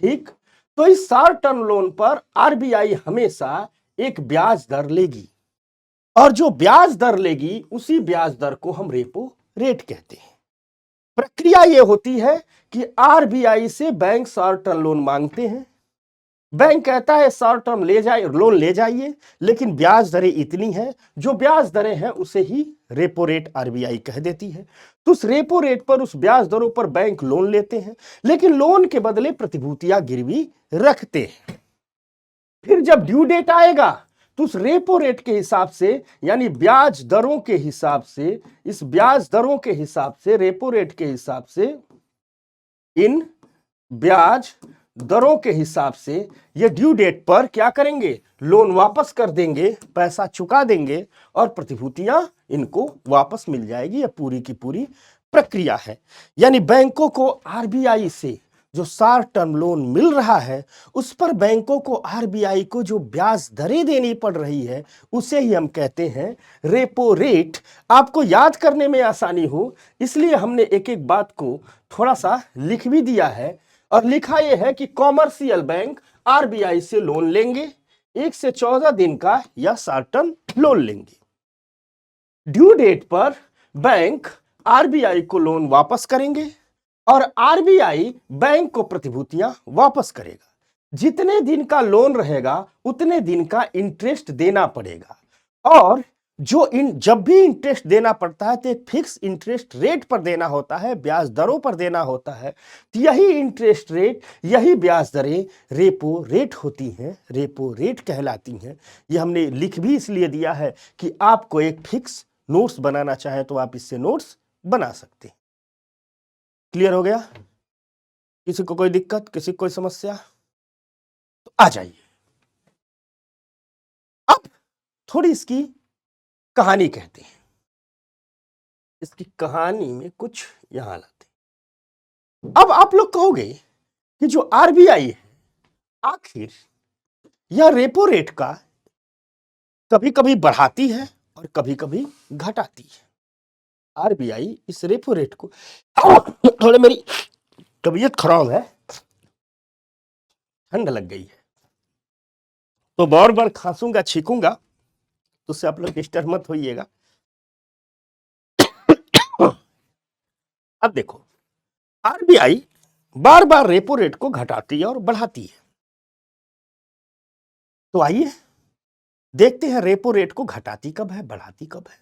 Speaker 1: ठीक, तो इस शॉर्ट टर्म लोन पर आरबीआई हमेशा एक ब्याज दर लेगी और जो ब्याज दर लेगी उसी ब्याज दर को हम रेपो रेट कहते हैं। प्रक्रिया यह होती है कि आरबीआई से बैंक शॉर्ट टर्म लोन मांगते हैं, बैंक कहता है शॉर्ट टर्म लोन ले जाइए, लेकिन ब्याज दरें इतनी हैं, जो ब्याज दरें हैं उसे ही रेपो रेट आरबीआई कह देती है। तो उस रेपो रेट पर, उस ब्याज दरों पर बैंक लोन लेते हैं, लेकिन लोन के बदले प्रतिभूतियां गिरवी रखते हैं। फिर जब ड्यू डेट आएगा तो उस रेपो रेट के हिसाब से, यानी ब्याज दरों के हिसाब से, इस ब्याज दरों के हिसाब से, रेपो रेट के हिसाब से, इन ब्याज दरों के हिसाब से ये ड्यू डेट पर क्या करेंगे, लोन वापस कर देंगे, पैसा चुका देंगे और प्रतिभूतियां इनको वापस मिल जाएगी। यह पूरी की पूरी प्रक्रिया है। यानी बैंकों को आरबीआई से जो शॉर्ट टर्म लोन मिल रहा है, उस पर बैंकों को आरबीआई को जो ब्याज दरें देनी पड़ रही है, उसे ही हम कहते हैं रेपो रेट। आपको याद करने में आसानी हो इसलिए हमने एक एक बात को थोड़ा सा लिख भी दिया है। और लिखा यह है कि कॉमर्शियल बैंक आरबीआई से लोन लेंगे, 1 से 14 दिन का या शॉर्ट टर्म लोन लेंगे। ड्यू डेट पर बैंक आरबीआई को लोन वापस करेंगे और आरबीआई बैंक को प्रतिभूतियां वापस करेगा। जितने दिन का लोन रहेगा उतने दिन का इंटरेस्ट देना पड़ेगा। और जब भी इंटरेस्ट देना पड़ता है तो एक फिक्स इंटरेस्ट रेट पर देना होता है, ब्याज दरों पर देना होता है। तो यही इंटरेस्ट रेट, यही ब्याज दरें रेपो रेट होती हैं, रेपो रेट कहलाती हैं। ये हमने लिख भी इसलिए दिया है कि आपको एक फिक्स नोट्स बनाना चाहे तो आप इससे नोट्स बना सकते हैं। क्लियर हो गया? किसी को कोई दिक्कत, किसी को कोई समस्या तो आ जाइए। अब थोड़ी इसकी कहानी कहते हैं। इसकी कहानी में कुछ यहां लाते हैं। अब आप लोग कहोगे कि जो आरबीआई है, आखिर यह रेपो रेट का कभी कभी बढ़ाती है और कभी कभी घटाती है। आरबीआई इस रेपो रेट को थोड़े मेरी तबीयत खराब है, ठंड लग गई है, तो बार बार खांसूंगा छींकूंगा, तो उससे आप लोग डिस्टर्ब मत होइएगा। अब देखो, आरबीआई बार बार रेपो रेट को घटाती है और बढ़ाती है। तो आइए देखते हैं रेपो रेट को घटाती कब है, बढ़ाती कब है।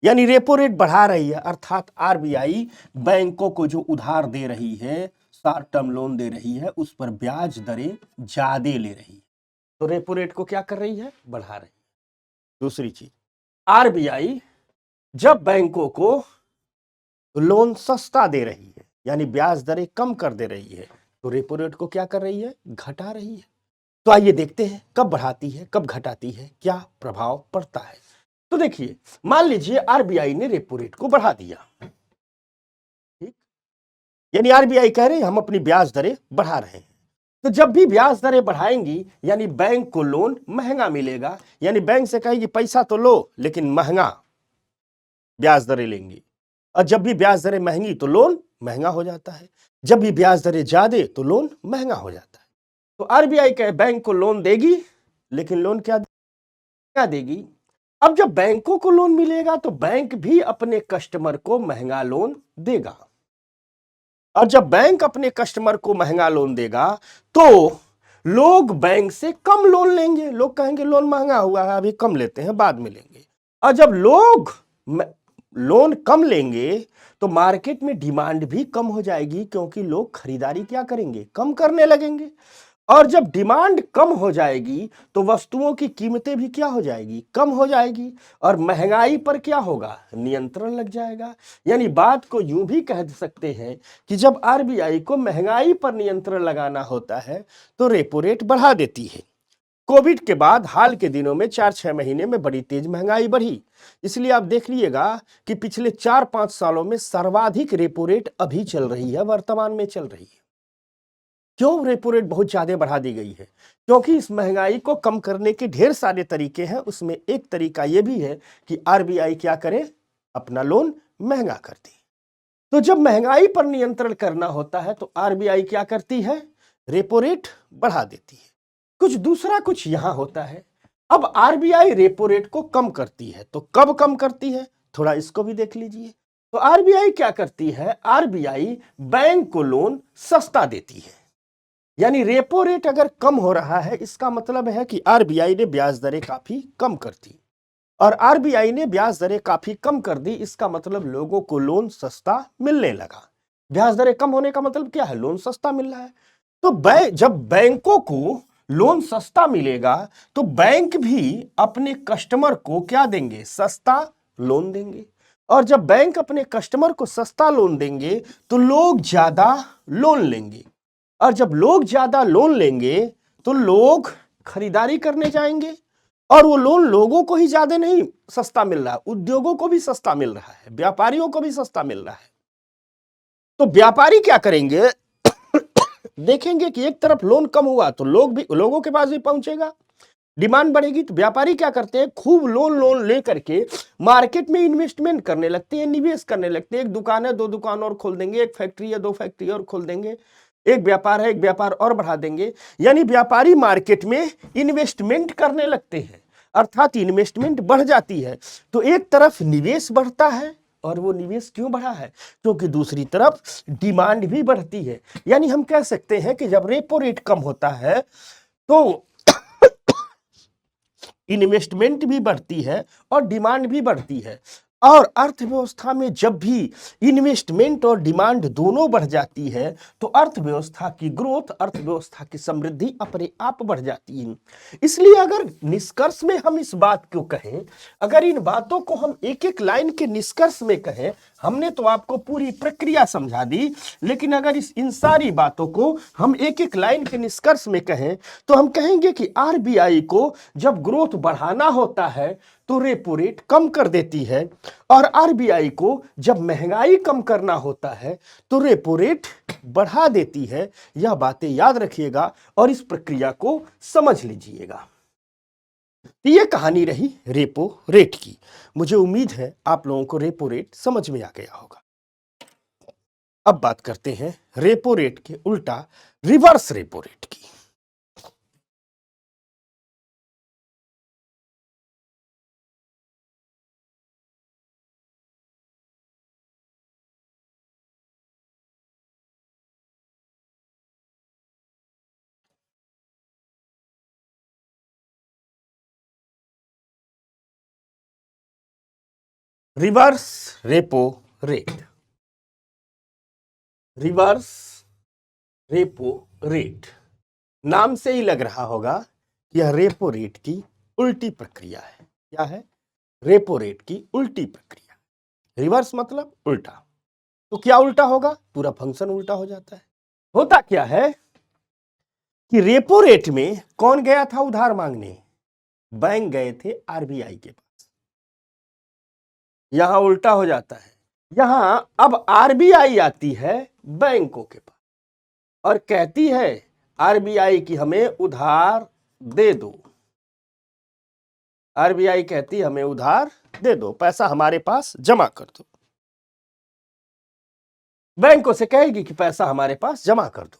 Speaker 1: यानी रेपो रेट बढ़ा रही है, अर्थात आरबीआई बैंकों को जो उधार दे रही है, शॉर्ट टर्म लोन दे रही है, उस पर ब्याज दरें ज्यादा ले रही है, तो रेपो रेट को क्या कर रही है, बढ़ा रही है। दूसरी चीज, आरबीआई जब बैंकों को लोन सस्ता दे रही है, यानी ब्याज दरें कम कर दे रही है, तो रेपो रेट को क्या कर रही है, घटा रही है। तो आइए देखते हैं कब बढ़ाती है, कब घटाती है, क्या प्रभाव पड़ता है। तो देखिए, मान लीजिए आरबीआई ने रेपो रेट को बढ़ा दिया, ठीक, यानी आरबीआई कह रहे हैं हम अपनी ब्याज दरें बढ़ा रहे हैं। तो जब भी ब्याज दरें बढ़ाएंगी, यानी बैंक को लोन महंगा मिलेगा, यानी बैंक से कहेगी पैसा तो लो लेकिन महंगा ब्याज दरें लेंगी। और जब भी ब्याज दरें महंगी तो लोन महंगा हो जाता है, जब भी ब्याज दरें ज्यादा तो लोन महंगा हो जाता है। तो आरबीआई कहे बैंक को लोन देगी, लेकिन लोन क्या देगी। अब जब बैंकों को लोन मिलेगा तो बैंक भी अपने कस्टमर को महंगा लोन देगा, और जब बैंक अपने कस्टमर को महंगा लोन देगा तो लोग बैंक से कम लोन लेंगे। लोग कहेंगे लोन महंगा हुआ है, अभी कम लेते हैं, बाद में लेंगे। और जब लोग लोन कम लेंगे तो मार्केट में डिमांड भी कम हो जाएगी, क्योंकि लोग खरीदारी क्या करेंगे, कम करने लगेंगे। और जब डिमांड कम हो जाएगी तो वस्तुओं की कीमतें भी क्या हो जाएगी, कम हो जाएगी, और महंगाई पर क्या होगा, नियंत्रण लग जाएगा। यानी बात को यूं भी कह सकते हैं कि जब आरबीआई को महंगाई पर नियंत्रण लगाना होता है तो रेपो रेट बढ़ा देती है। कोविड के बाद हाल के दिनों में 4-6 महीने में बड़ी तेज महंगाई बढ़ी, इसलिए आप देख लीजिएगा कि पिछले 4-5 सालों में सर्वाधिक रेपो रेट अभी चल रही है, वर्तमान में चल रही है। क्यों रेपो रेट बहुत ज्यादा बढ़ा दी गई है, क्योंकि इस महंगाई को कम करने के ढेर सारे तरीके हैं। उसमें एक तरीका यह भी है कि आरबीआई क्या करे, अपना लोन महंगा कर दे। तो जब महंगाई पर नियंत्रण करना होता है तो आरबीआई क्या करती है, रेपो रेट बढ़ा देती है। कुछ दूसरा कुछ यहां होता है। अब आरबीआई रेपो रेट को कम करती है, तो कब कम करती है, थोड़ा इसको भी देख लीजिए। तो आरबीआई क्या करती है, आरबीआई बैंक को लोन सस्ता देती है। यानी रेपो रेट अगर कम हो रहा है, इसका मतलब है कि आरबीआई ने ब्याज दरें काफी कम कर दी, और आरबीआई ने ब्याज दरें काफी कम कर दी, इसका मतलब लोगों को लोन सस्ता मिलने लगा। ब्याज दरें कम होने का मतलब क्या है, लोन सस्ता मिल रहा है। तो जब बैंकों को लोन सस्ता मिलेगा तो बैंक भी अपने कस्टमर को क्या देंगे, सस्ता लोन देंगे। और जब बैंक अपने कस्टमर को सस्ता लोन देंगे तो लोग ज्यादा लोन लेंगे, और जब लोग ज्यादा लोन लेंगे तो लोग खरीदारी करने जाएंगे, और वो लोन लोगों को ही ज्यादा नहीं सस्ता मिल रहा है, उद्योगों को भी सस्ता मिल रहा है, व्यापारियों को भी सस्ता मिल रहा है। तो व्यापारी क्या करेंगे, देखेंगे कि एक तरफ लोन कम हुआ तो लोगों के पास भी पहुंचेगा, डिमांड बढ़ेगी, तो व्यापारी क्या करते हैं, खूब लोन लेकर के मार्केट में इन्वेस्टमेंट करने लगते हैं, निवेश करने लगते हैं। एक दुकान है, 2 दुकान और खोल देंगे, एक फैक्ट्री है, 2 फैक्ट्री और खोल देंगे, एक व्यापार है, एक व्यापार और बढ़ा देंगे। यानी व्यापारी मार्केट में इन्वेस्टमेंट करने लगते हैं, अर्थात इन्वेस्टमेंट बढ़ जाती है। तो एक तरफ निवेश बढ़ता है, और वो निवेश क्यों बढ़ा है, क्योंकि दूसरी तरफ डिमांड भी बढ़ती है। यानी हम कह सकते हैं कि जब रेपो रेट कम होता है तो इन्वेस्टमेंट भी बढ़ती है और डिमांड भी बढ़ती है। और अर्थव्यवस्था में जब भी इन्वेस्टमेंट और डिमांड दोनों बढ़ जाती है तो अर्थव्यवस्था की ग्रोथ, अर्थव्यवस्था की समृद्धि अपने आप बढ़ जाती है। इसलिए अगर निष्कर्ष में हम इस बात को कहें, अगर इन बातों को हम एक एक लाइन के निष्कर्ष में कहें, हमने तो आपको पूरी प्रक्रिया समझा दी, लेकिन अगर इन सारी बातों को हम एक एक लाइन के निष्कर्ष में कहें तो हम कहेंगे कि आरबीआई को जब ग्रोथ बढ़ाना होता है तो रेपो रेट कम कर देती है, और आरबीआई को जब महंगाई कम करना होता है तो रेपो रेट बढ़ा देती है। यह बातें याद रखिएगा और इस प्रक्रिया को समझ लीजिएगा। तो ये कहानी रही रेपो रेट की। मुझे उम्मीद है आप लोगों को रेपो रेट समझ में आ गया होगा। अब बात करते हैं रेपो रेट के उल्टा रिवर्स रेपो रेट की। Reverse repo rate, reverse repo rate नाम से ही लग रहा होगा कि यह रेपो रेट की उल्टी प्रक्रिया है। क्या है? रेपो रेट की उल्टी प्रक्रिया। रिवर्स मतलब उल्टा। तो क्या उल्टा होगा? पूरा फंक्शन उल्टा हो जाता है। होता क्या है कि रेपो रेट में कौन गया था उधार मांगने? बैंक गए थे आरबीआई के पास। यहां उल्टा हो जाता है। यहां अब आरबीआई आती है बैंकों के पास और कहती है आरबीआई की हमें उधार दे दो। आरबीआई कहती हमें उधार दे दो, पैसा हमारे पास जमा कर दो। बैंकों से कहेगी कि पैसा हमारे पास जमा कर दो।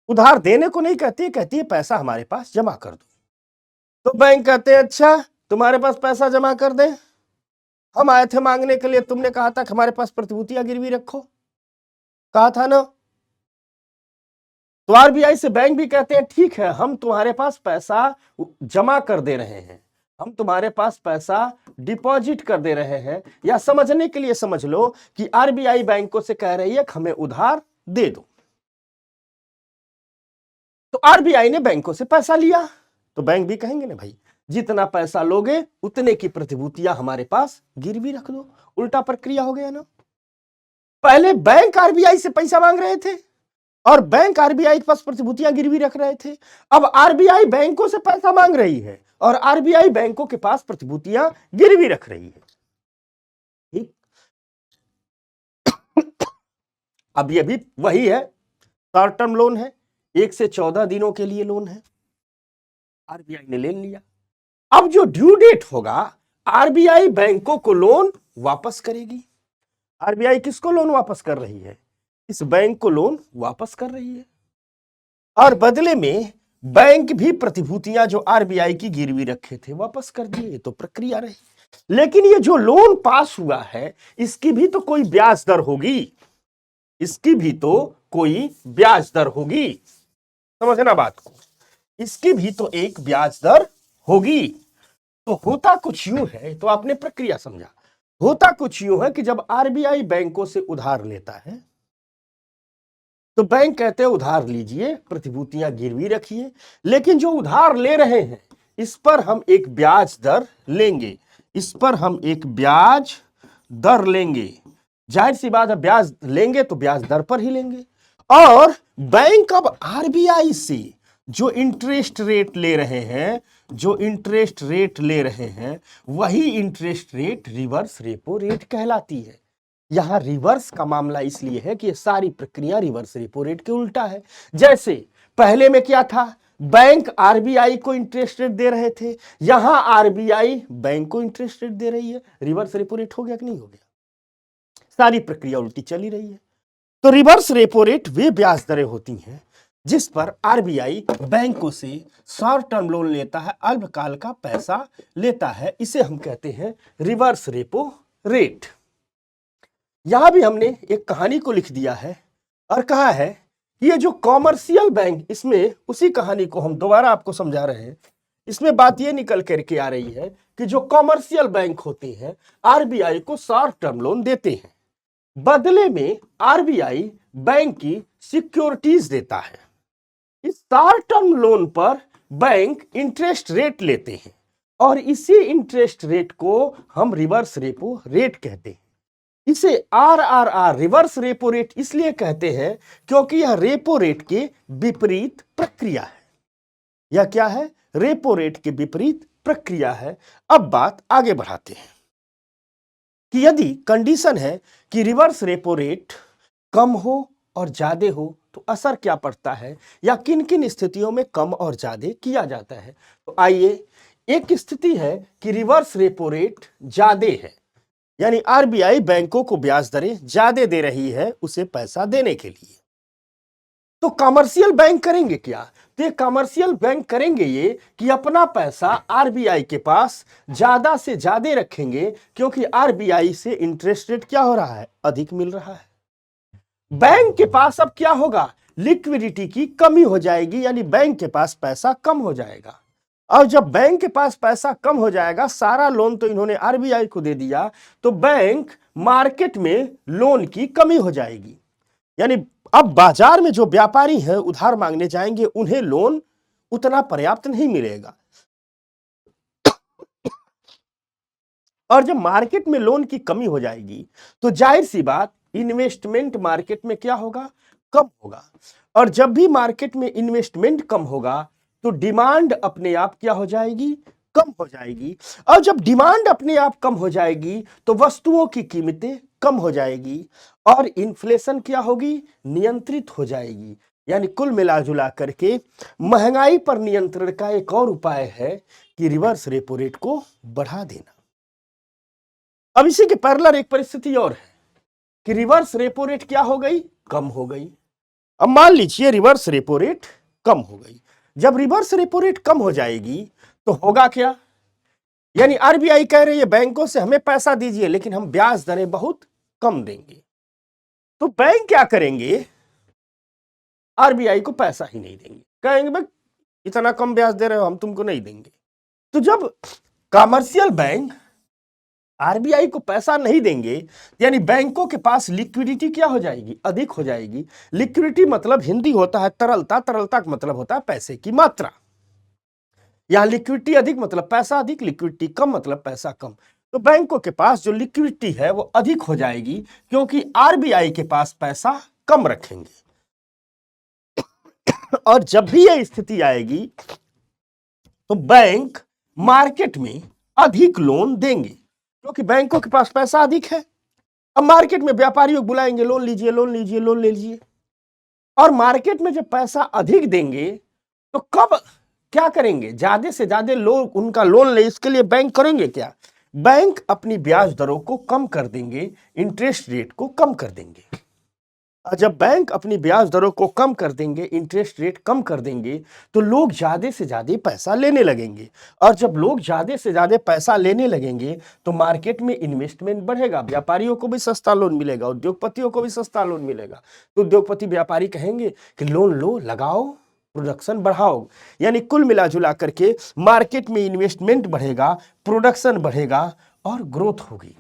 Speaker 1: उधार देने को नहीं कहती, कहती है पैसा हमारे पास जमा कर दो। तो बैंक कहते हैं अच्छा तुम्हारे पास पैसा जमा कर दे, हम आए थे मांगने के लिए, तुमने कहा था कि हमारे पास प्रतिभूतियां गिरवी रखो, कहा था ना। तो आरबीआई से बैंक भी कहते हैं ठीक है हम तुम्हारे पास पैसा जमा कर दे रहे हैं, हम तुम्हारे पास पैसा डिपॉजिट कर दे रहे हैं, या समझने के लिए समझ लो कि आरबीआई बैंकों से कह रही है कि हमें उधार दे दो। तो आरबीआई ने बैंकों से पैसा लिया, तो बैंक भी कहेंगे ना भाई जितना पैसा लोगे उतने की प्रतिभूतियां हमारे पास गिरवी रख दो। उल्टा प्रक्रिया हो गया ना। पहले बैंक आरबीआई से पैसा मांग रहे थे और बैंक आरबीआई के पास प्रतिभूतियां गिरवी रख रहे थे। अब आरबीआई बैंकों से पैसा मांग रही है और आरबीआई बैंकों के पास प्रतिभूतियां गिरवी रख रही है। ठीक। अब ये भी वही है, शॉर्ट टर्म लोन है, 1 से 14 दिनों के लिए लोन है, आरबीआई ने ले लिया। अब जो ड्यू डेट होगा आरबीआई बैंकों को लोन वापस करेगी। आरबीआई किसको लोन वापस कर रही है? इस बैंक को लोन वापस कर रही है और बदले में बैंक भी प्रतिभूतियां जो आरबीआई की गिरवी रखे थे वापस कर दिए। तो प्रक्रिया रही। लेकिन ये जो लोन पास हुआ है इसकी भी तो कोई ब्याज दर होगी, इसकी भी तो कोई ब्याज दर होगी। समझना बात को, इसकी भी तो एक ब्याज दर होगी। तो होता कुछ यूं है, तो आपने प्रक्रिया समझा। होता कुछ यूं है कि जब आरबीआई बैंकों से उधार लेता है तो बैंक कहते हैं उधार लीजिए, प्रतिभूतियां गिरवी रखिए, लेकिन जो उधार ले रहे हैं इस पर हम एक ब्याज दर लेंगे, इस पर हम एक ब्याज दर लेंगे। जाहिर सी बात है ब्याज लेंगे तो ब्याज दर पर ही लेंगे। और बैंक अब आरबीआई से जो इंटरेस्ट रेट ले रहे हैं, जो इंटरेस्ट रेट ले रहे हैं वही interest rate reverse repo rate कहलाती है। यहां रिवर्स का मामला इसलिए है कि यह सारी प्रक्रिया रिवर्स रेपो रेट के उल्टा है। जैसे पहले में क्या था, बैंक आरबीआई को इंटरेस्ट रेट दे रहे थे, यहां आरबीआई बैंक को इंटरेस्ट रेट दे रही है। रिवर्स रेपो रेट हो गया कि नहीं हो गया? सारी प्रक्रिया उल्टी चली रही है। तो रिवर्स रेपो रेट वे ब्याज दरें होती हैं जिस पर आरबीआई बैंकों से शॉर्ट टर्म लोन लेता है, अल्पकाल का पैसा लेता है। इसे हम कहते हैं रिवर्स रेपो रेट। यहां भी हमने एक कहानी को लिख दिया है और कहा है कि ये जो कॉमर्शियल बैंक, इसमें उसी कहानी को हम दोबारा आपको समझा रहे हैं। इसमें बात ये निकल करके आ रही है कि जो कॉमर्शियल बैंक होते हैं आरबीआई को शॉर्ट टर्म लोन देते हैं, बदले में आरबीआई बैंक की सिक्योरिटीज देता है। इस शॉर्ट टर्म लोन पर बैंक इंटरेस्ट रेट लेते हैं और इसी इंटरेस्ट रेट को हम रिवर्स रेपो रेट कहते हैं। इसे आरआरआर रिवर्स रेपो रेट इसलिए कहते हैं क्योंकि यह रेपो रेट के विपरीत प्रक्रिया है। यह क्या है? रेपो रेट के विपरीत प्रक्रिया है। अब बात आगे बढ़ाते हैं कि यदि कंडीशन है कि रिवर्स रेपो रेट कम हो और ज्यादा हो तो असर क्या पड़ता है, या किन किन स्थितियों में कम और ज्यादा किया जाता है। तो आइए एक स्थिति है कि रिवर्स रेपो रेट ज्यादा है, यानी आरबीआई बैंकों को ब्याज दरें ज्यादा दे रही है उसे पैसा देने के लिए। तो कमर्शियल बैंक करेंगे क्या? तो ये कमर्शियल बैंक करेंगे ये कि अपना पैसा आरबीआई के पास ज्यादा से ज्यादा रखेंगे, क्योंकि आरबीआई से इंटरेस्ट रेट क्या हो रहा है? अधिक मिल रहा है। बैंक के पास अब क्या होगा? लिक्विडिटी की कमी हो जाएगी, यानी बैंक के पास पैसा कम हो जाएगा। और जब बैंक के पास पैसा कम हो जाएगा, सारा लोन तो इन्होंने आरबीआई को दे दिया, तो बैंक मार्केट में लोन की कमी हो जाएगी। यानी अब बाजार में जो व्यापारी हैं उधार मांगने जाएंगे, उन्हें लोन उतना पर्याप्त नहीं मिलेगा। और जब मार्केट में लोन की कमी हो जाएगी तो जाहिर सी बात इन्वेस्टमेंट मार्केट में क्या होगा? कम होगा। और जब भी मार्केट में इन्वेस्टमेंट कम होगा तो डिमांड अपने आप क्या हो जाएगी? कम हो जाएगी। और जब डिमांड अपने आप कम हो जाएगी तो वस्तुओं की कीमतें कम हो जाएगी और इन्फ्लेशन क्या होगी? नियंत्रित हो जाएगी। यानी कुल मिलाजुला करके महंगाई पर नियंत्रण का एक और उपाय है कि रिवर्स रेपो रेट को बढ़ा देना। अब इसी के पैरेलल एक परिस्थिति और है कि रिवर्स रेपो रेट क्या हो गई? कम हो गई। अब मान लीजिए रिवर्स रेपो रेट कम हो गई। जब रिवर्स रेपो रेट कम हो जाएगी तो होगा क्या? यानी आरबीआई कह रही है बैंकों से हमें पैसा दीजिए लेकिन हम ब्याज दरें बहुत कम देंगे। तो बैंक क्या करेंगे? आरबीआई को पैसा ही नहीं देंगे, कहेंगे भाई इतना कम ब्याज दे रहे हो, हम तुमको नहीं देंगे। तो जब कमर्शियल बैंक आरबीआई को पैसा नहीं देंगे, यानी बैंकों के पास लिक्विडिटी क्या हो जाएगी? अधिक हो जाएगी। लिक्विडिटी मतलब हिंदी होता है तरलता, तरलता का मतलब होता है पैसे की मात्रा। यहां लिक्विडिटी अधिक मतलब पैसा अधिक, लिक्विडिटी कम मतलब पैसा कम। तो बैंकों के पास जो लिक्विडिटी है वो अधिक हो जाएगी, क्योंकि आरबीआई के पास पैसा कम रखेंगे। और जब भी यह स्थिति आएगी तो बैंक मार्केट में अधिक लोन देंगे, क्योंकि बैंकों के पास पैसा अधिक है। अब मार्केट में व्यापारियों को बुलाएंगे, लोन लीजिए, लोन लीजिए, लोन ले लीजिए। और मार्केट में जब पैसा अधिक देंगे तो कब क्या करेंगे? ज्यादा से ज्यादा लोग उनका लोन ले, इसके लिए बैंक करेंगे क्या? बैंक अपनी ब्याज दरों को कम कर देंगे, इंटरेस्ट रेट को कम कर देंगे। जब बैंक अपनी ब्याज दरों को कम कर देंगे, इंटरेस्ट रेट कम कर देंगे, तो लोग ज्यादा से ज्यादा पैसा लेने लगेंगे। और जब लोग ज्यादा से ज्यादा पैसा लेने लगेंगे तो मार्केट में इन्वेस्टमेंट बढ़ेगा, व्यापारियों को भी सस्ता लोन मिलेगा, उद्योगपतियों को भी सस्ता लोन मिलेगा। तो उद्योगपति व्यापारी कहेंगे कि लोन लो, लगाओ, प्रोडक्शन बढ़ाओ। यानी कुल मिलाजुला करके मार्केट में इन्वेस्टमेंट बढ़ेगा, प्रोडक्शन बढ़ेगा और ग्रोथ होगी।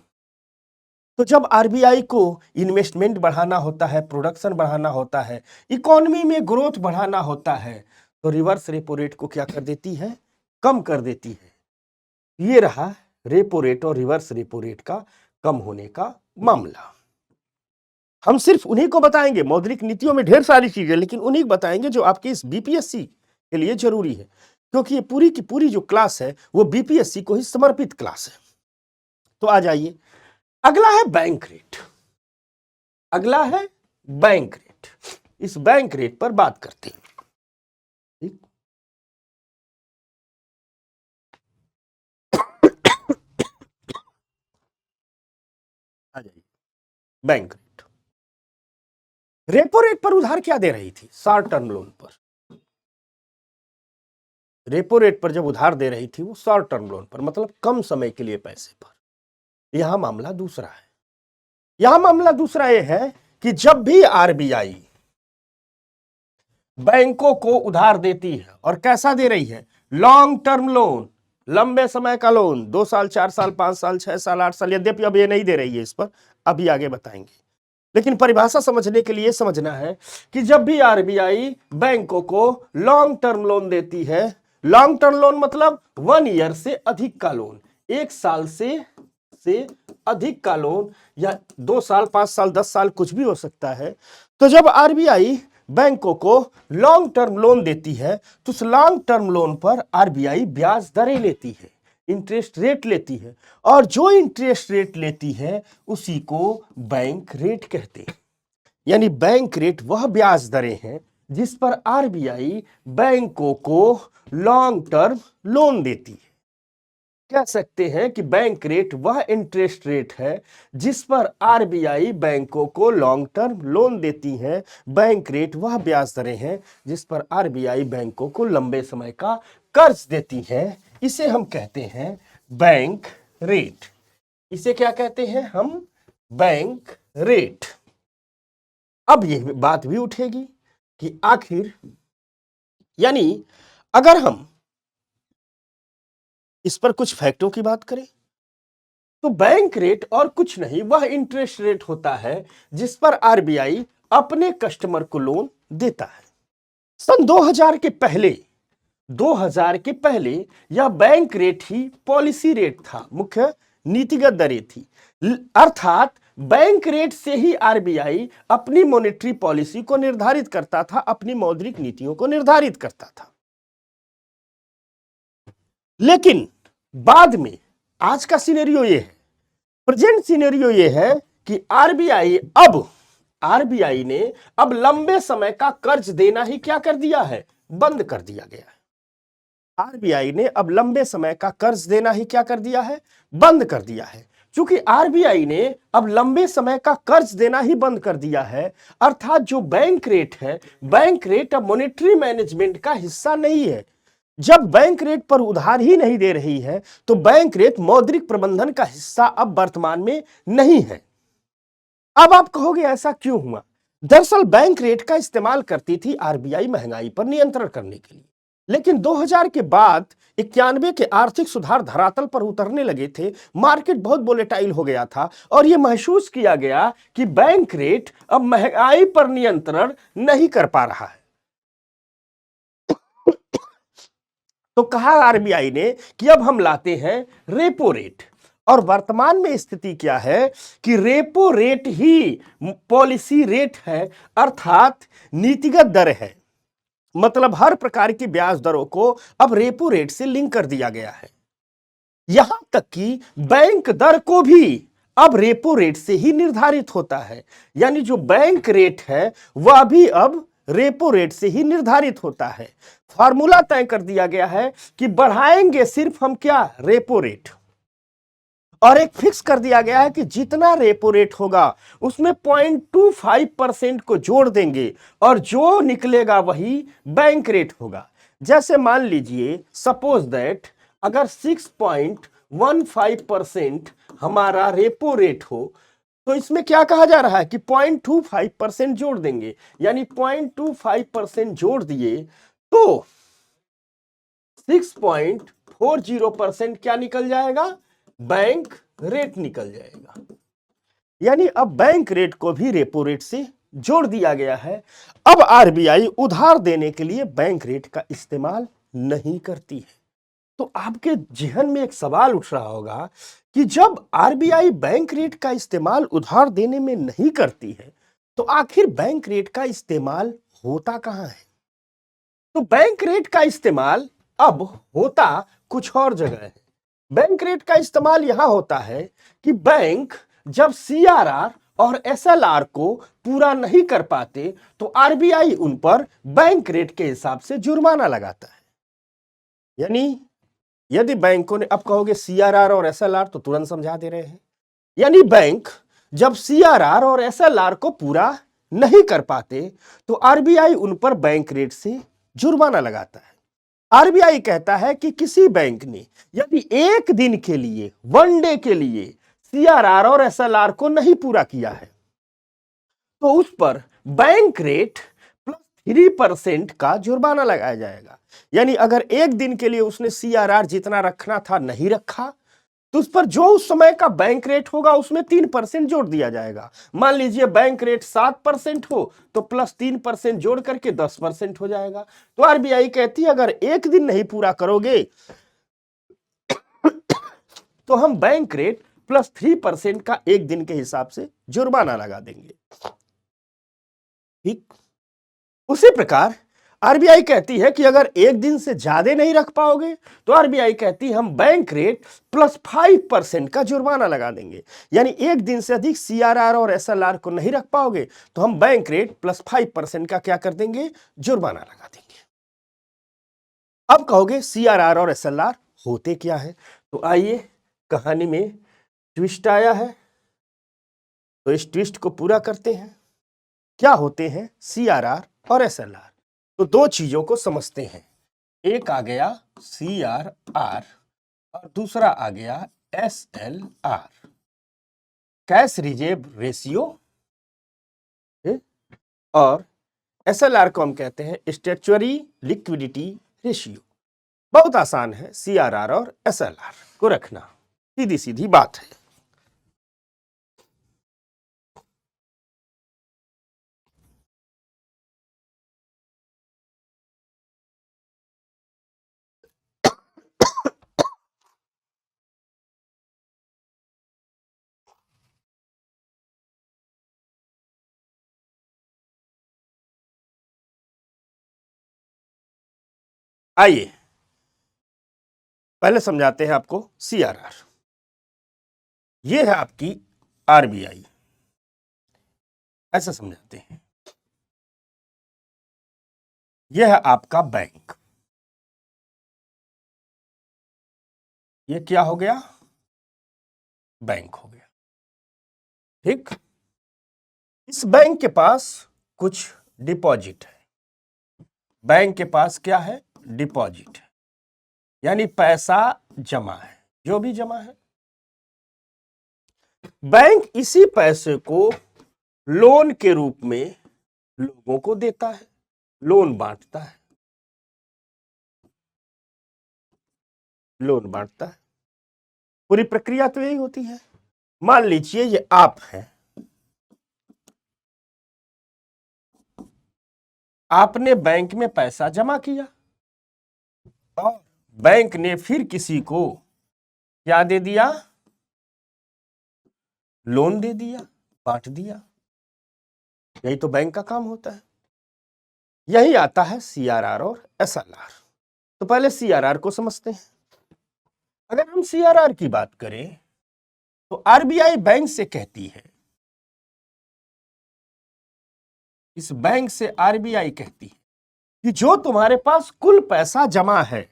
Speaker 1: तो जब आरबीआई को इन्वेस्टमेंट बढ़ाना होता है, प्रोडक्शन बढ़ाना होता है, इकोनॉमी में ग्रोथ बढ़ाना होता है, तो रिवर्स रेपो रेट को क्या कर देती है? कम कर देती है। ये रहा रेपो रेट और रिवर्स रेपो रेट का कम होने का मामला। हम सिर्फ उन्हीं को बताएंगे, मौद्रिक नीतियों में ढेर सारी चीजें, लेकिन उन्हीं को बताएंगे जो आपके इस बीपीएससी के लिए जरूरी है, क्योंकि ये पूरी की पूरी जो क्लास है वो बीपीएससी को ही समर्पित क्लास है। तो आ जाइए, अगला है बैंक रेट। अगला है बैंक रेट। इस बैंक रेट पर बात करते हैं। ठीक, आ जाइए, बैंक रेट। रेपो रेट पर उधार क्या दे रही थी? शॉर्ट टर्म लोन पर। रेपो रेट पर जब उधार दे रही थी वो शॉर्ट टर्म लोन पर, मतलब कम समय के लिए पैसे पर। यहां मामला दूसरा है। यहां मामला दूसरा यह है कि जब भी आरबीआई बैंकों को उधार देती है, और कैसा दे रही है? लॉन्ग टर्म लोन, लंबे समय का लोन, 2 साल, 4 साल, 5 साल, 6 साल, 8 साल, यद्यपि अब ये नहीं दे रही है, इस पर अभी आगे बताएंगे। लेकिन परिभाषा समझने के लिए समझना है कि जब भी आरबीआई बैंकों को लॉन्ग टर्म लोन देती है, लॉन्ग टर्म लोन मतलब 1 ईयर से अधिक का लोन, 1 साल से अधिक का लोन, या 2 साल, 5 साल, 10 साल, कुछ भी हो सकता है। तो जब आरबीआई बैंकों को लॉन्ग टर्म लोन देती है तो उस लॉन्ग टर्म लोन पर आरबीआई ब्याज दरें लेती है, इंटरेस्ट रेट लेती है, और जो इंटरेस्ट रेट लेती है उसी को बैंक रेट कहते हैं। यानी बैंक रेट वह ब्याज दरें हैं जिस पर आरबीआई बैंकों को लॉन्ग टर्म लोन देती है। कह सकते हैं कि बैंक रेट वह इंटरेस्ट रेट है जिस पर आरबीआई बैंकों को लॉन्ग टर्म लोन देती है। बैंक रेट वह ब्याज दरें हैं जिस पर आरबीआई बैंकों को लंबे समय का कर्ज देती है। इसे हम कहते हैं बैंक रेट। इसे क्या कहते हैं हम? Bank rate. अब यह बात भी उठेगी कि आखिर यानी अगर हम इस पर कुछ फैक्टों की बात करें तो बैंक रेट और कुछ नहीं, वह इंटरेस्ट रेट होता है जिस पर आरबीआई अपने कस्टमर को लोन देता है। सन 2000 के पहले यह बैंक रेट ही पॉलिसी रेट था, मुख्य नीतिगत दरें थी। अर्थात बैंक रेट से ही आरबीआई अपनी मॉनेटरी पॉलिसी को निर्धारित करता था, अपनी मौद्रिक नीतियों को निर्धारित करता था। लेकिन बाद में आज का सिनेरियो ये है, प्रेजेंट सिनेरियो ये है कि आरबीआई ने अब लंबे समय का कर्ज देना ही क्या कर दिया है? बंद कर दिया गया है। आरबीआई ने अब लंबे समय का कर्ज देना ही क्या कर दिया है? बंद कर दिया है। क्योंकि आरबीआई ने अब लंबे समय का कर्ज देना ही बंद कर दिया है, अर्थात जो बैंक रेट है, बैंक रेट अब मॉनेटरी मैनेजमेंट का हिस्सा नहीं है। जब बैंक रेट पर उधार ही नहीं दे रही है तो बैंक रेट मौद्रिक प्रबंधन का हिस्सा अब वर्तमान में नहीं है। अब आप कहोगे ऐसा क्यों हुआ? दरअसल बैंक रेट का इस्तेमाल करती थी आरबीआई महंगाई पर नियंत्रण करने के लिए, लेकिन 2000 के बाद 91 के आर्थिक सुधार धरातल पर उतरने लगे थे, मार्केट बहुत वोलेटाइल हो गया था और यह महसूस किया गया कि बैंक रेट अब महंगाई पर नियंत्रण नहीं कर पा रहा है। तो कहा आरबीआई ने कि अब हम लाते हैं रेपो रेट। और वर्तमान में स्थिति क्या है कि रेपो रेट ही पॉलिसी रेट है, अर्थात नीतिगत दर है। मतलब हर प्रकार की ब्याज दरों को अब रेपो रेट से लिंक कर दिया गया है। यहां तक कि बैंक दर को भी अब रेपो रेट से ही निर्धारित होता है। यानी जो बैंक रेट है वह भी अब रेपो रेट से ही निर्धारित होता है। फार्मूला तय कर दिया गया है कि बढ़ाएंगे सिर्फ हम क्या? Repo rate. और एक फिक्स कर दिया गया है कि जितना रेपो रेट होगा उसमें 0.25% को जोड़ देंगे और जो निकलेगा वही बैंक रेट होगा। जैसे मान लीजिए सपोज दैट अगर 6.15% हमारा रेपो रेट हो तो इसमें क्या कहा जा रहा है कि 0.25% जोड़ देंगे, यानी 0.25% जोड़ दिए तो 6.40% क्या निकल जाएगा? बैंक रेट निकल जाएगा। यानी अब बैंक रेट को भी रेपो रेट से जोड़ दिया गया है। अब आरबीआई उधार देने के लिए बैंक रेट का इस्तेमाल नहीं करती है। तो आपके जहन में एक सवाल उठ रहा होगा कि जब आरबीआई बैंक रेट का इस्तेमाल उधार देने में नहीं करती है तो आखिर बैंक रेट का इस्तेमाल होता कहां है? तो बैंक रेट का इस्तेमाल अब होता कुछ और जगह है। बैंक रेट का इस्तेमाल यहां होता है कि बैंक जब सीआरआर और एसएलआर को पूरा नहीं कर पाते तो आरबीआई उन पर बैंक रेट के हिसाब से जुर्माना लगाता है। यानी यदि बैंकों ने, अब कहोगे सीआरआर और एसएलआर, तो तुरंत समझा दे रहे हैं। यानी बैंक जब सीआरआर और एसएलआर को पूरा नहीं कर पाते तो आरबीआई उन पर बैंक रेट से जुर्माना लगाता है। आरबीआई कहता है कि किसी बैंक ने यदि एक दिन के लिए, वन डे के लिए सीआरआर और एसएलआर को नहीं पूरा किया है तो उस पर बैंक रेट प्लस 3% का जुर्माना लगाया जाएगा। यानी अगर एक दिन के लिए उसने सीआरआर जितना रखना था नहीं रखा तो उस पर जो उस समय का बैंक रेट होगा उसमें 3% जोड़ दिया जाएगा। मान लीजिए बैंक रेट 7% हो तो प्लस 3% जोड़ करके 10% हो जाएगा। तो आरबीआई कहती है अगर एक दिन नहीं पूरा करोगे तो हम बैंक रेट प्लस 3% का एक दिन के हिसाब से जुर्माना लगा देंगे। ठीक उसी प्रकार आरबीआई कहती है कि अगर एक दिन से ज्यादा नहीं रख पाओगे तो आरबीआई कहती है हम बैंक रेट प्लस 5% का जुर्माना लगा देंगे। यानी एक दिन से अधिक सीआरआर और एसएलआर को नहीं रख पाओगे तो हम बैंक रेट प्लस 5% का क्या कर देंगे? जुर्माना लगा देंगे। अब कहोगे सीआरआर और एसएलआर होते क्या है? तो आइए, कहानी में ट्विस्ट आया है, तो इस ट्विस्ट को पूरा करते हैं। क्या होते हैं CRR और SLR? तो दो चीजों को समझते हैं। एक आ गया CRR और दूसरा आ गया SLR, कैश रिजर्व रेशियो, और SLR को हम कहते हैं स्टैट्यूटरी लिक्विडिटी रेशियो। बहुत आसान है CRR और SLR को रखना, सीधी सीधी बात है। आइए पहले समझाते हैं आपको CRR। ये है आपकी RBI, ऐसा समझाते हैं। यह है आपका बैंक, ये क्या हो गया? बैंक हो गया। ठीक, इस बैंक के पास कुछ डिपॉजिट है। बैंक के पास क्या है? डिपॉजिट है, यानी पैसा जमा है, जो भी जमा है। बैंक इसी पैसे को लोन के रूप में लोगों को देता है, लोन बांटता है, लोन बांटता है। पूरी प्रक्रिया तो यही होती है। मान लीजिए ये आप हैं, आपने बैंक में पैसा जमा किया और बैंक ने फिर किसी को क्या दे दिया? लोन दे दिया, बांट दिया। यही तो बैंक का काम होता है। यही आता है CRR और SLR। तो पहले CRR को समझते हैं। अगर हम CRR की बात करें तो RBI बैंक से कहती है, इस बैंक से RBI कहती है कि जो तुम्हारे पास कुल पैसा जमा है,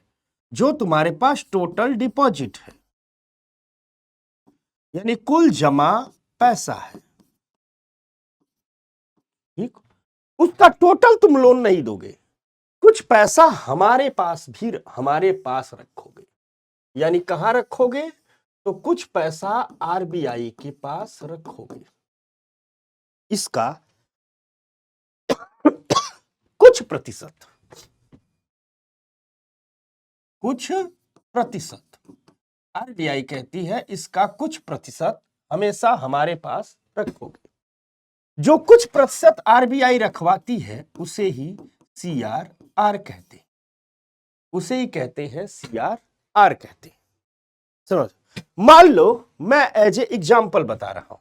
Speaker 1: जो तुम्हारे पास टोटल डिपॉजिट है, यानी कुल जमा पैसा है, ठीक, उसका टोटल तुम लोन नहीं दोगे, कुछ पैसा हमारे पास रखोगे। यानी कहां रखोगे? तो कुछ पैसा RBI के पास रखोगे। इसका कुछ प्रतिशत RBI कहती है इसका कुछ प्रतिशत हमेशा हमारे पास रखोगे। जो कुछ प्रतिशत RBI रखवाती है उसे ही CRR कहते हैं, उसे ही कहते हैं CRR कहते हैं। समझ? मान लो मैं एज ए एग्जाम्पल बता रहा हूं,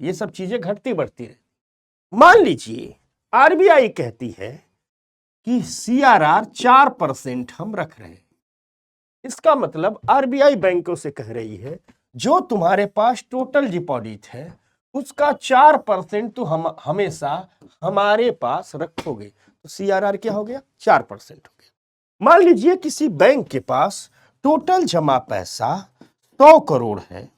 Speaker 1: ये सब चीजें घटती बढ़ती रहे। मान लीजिए RBI कहती है कि CRR 4% हम रख रहे हैं। इसका मतलब RBI बैंकों से कह रही है जो तुम्हारे पास टोटल डिपॉजिट है उसका 4% तो हम हमेशा हमारे पास रखोगे। तो CRR क्या हो गया? 4% हो गया। मान लीजिए किसी बैंक के पास टोटल जमा पैसा 100 करोड़ है,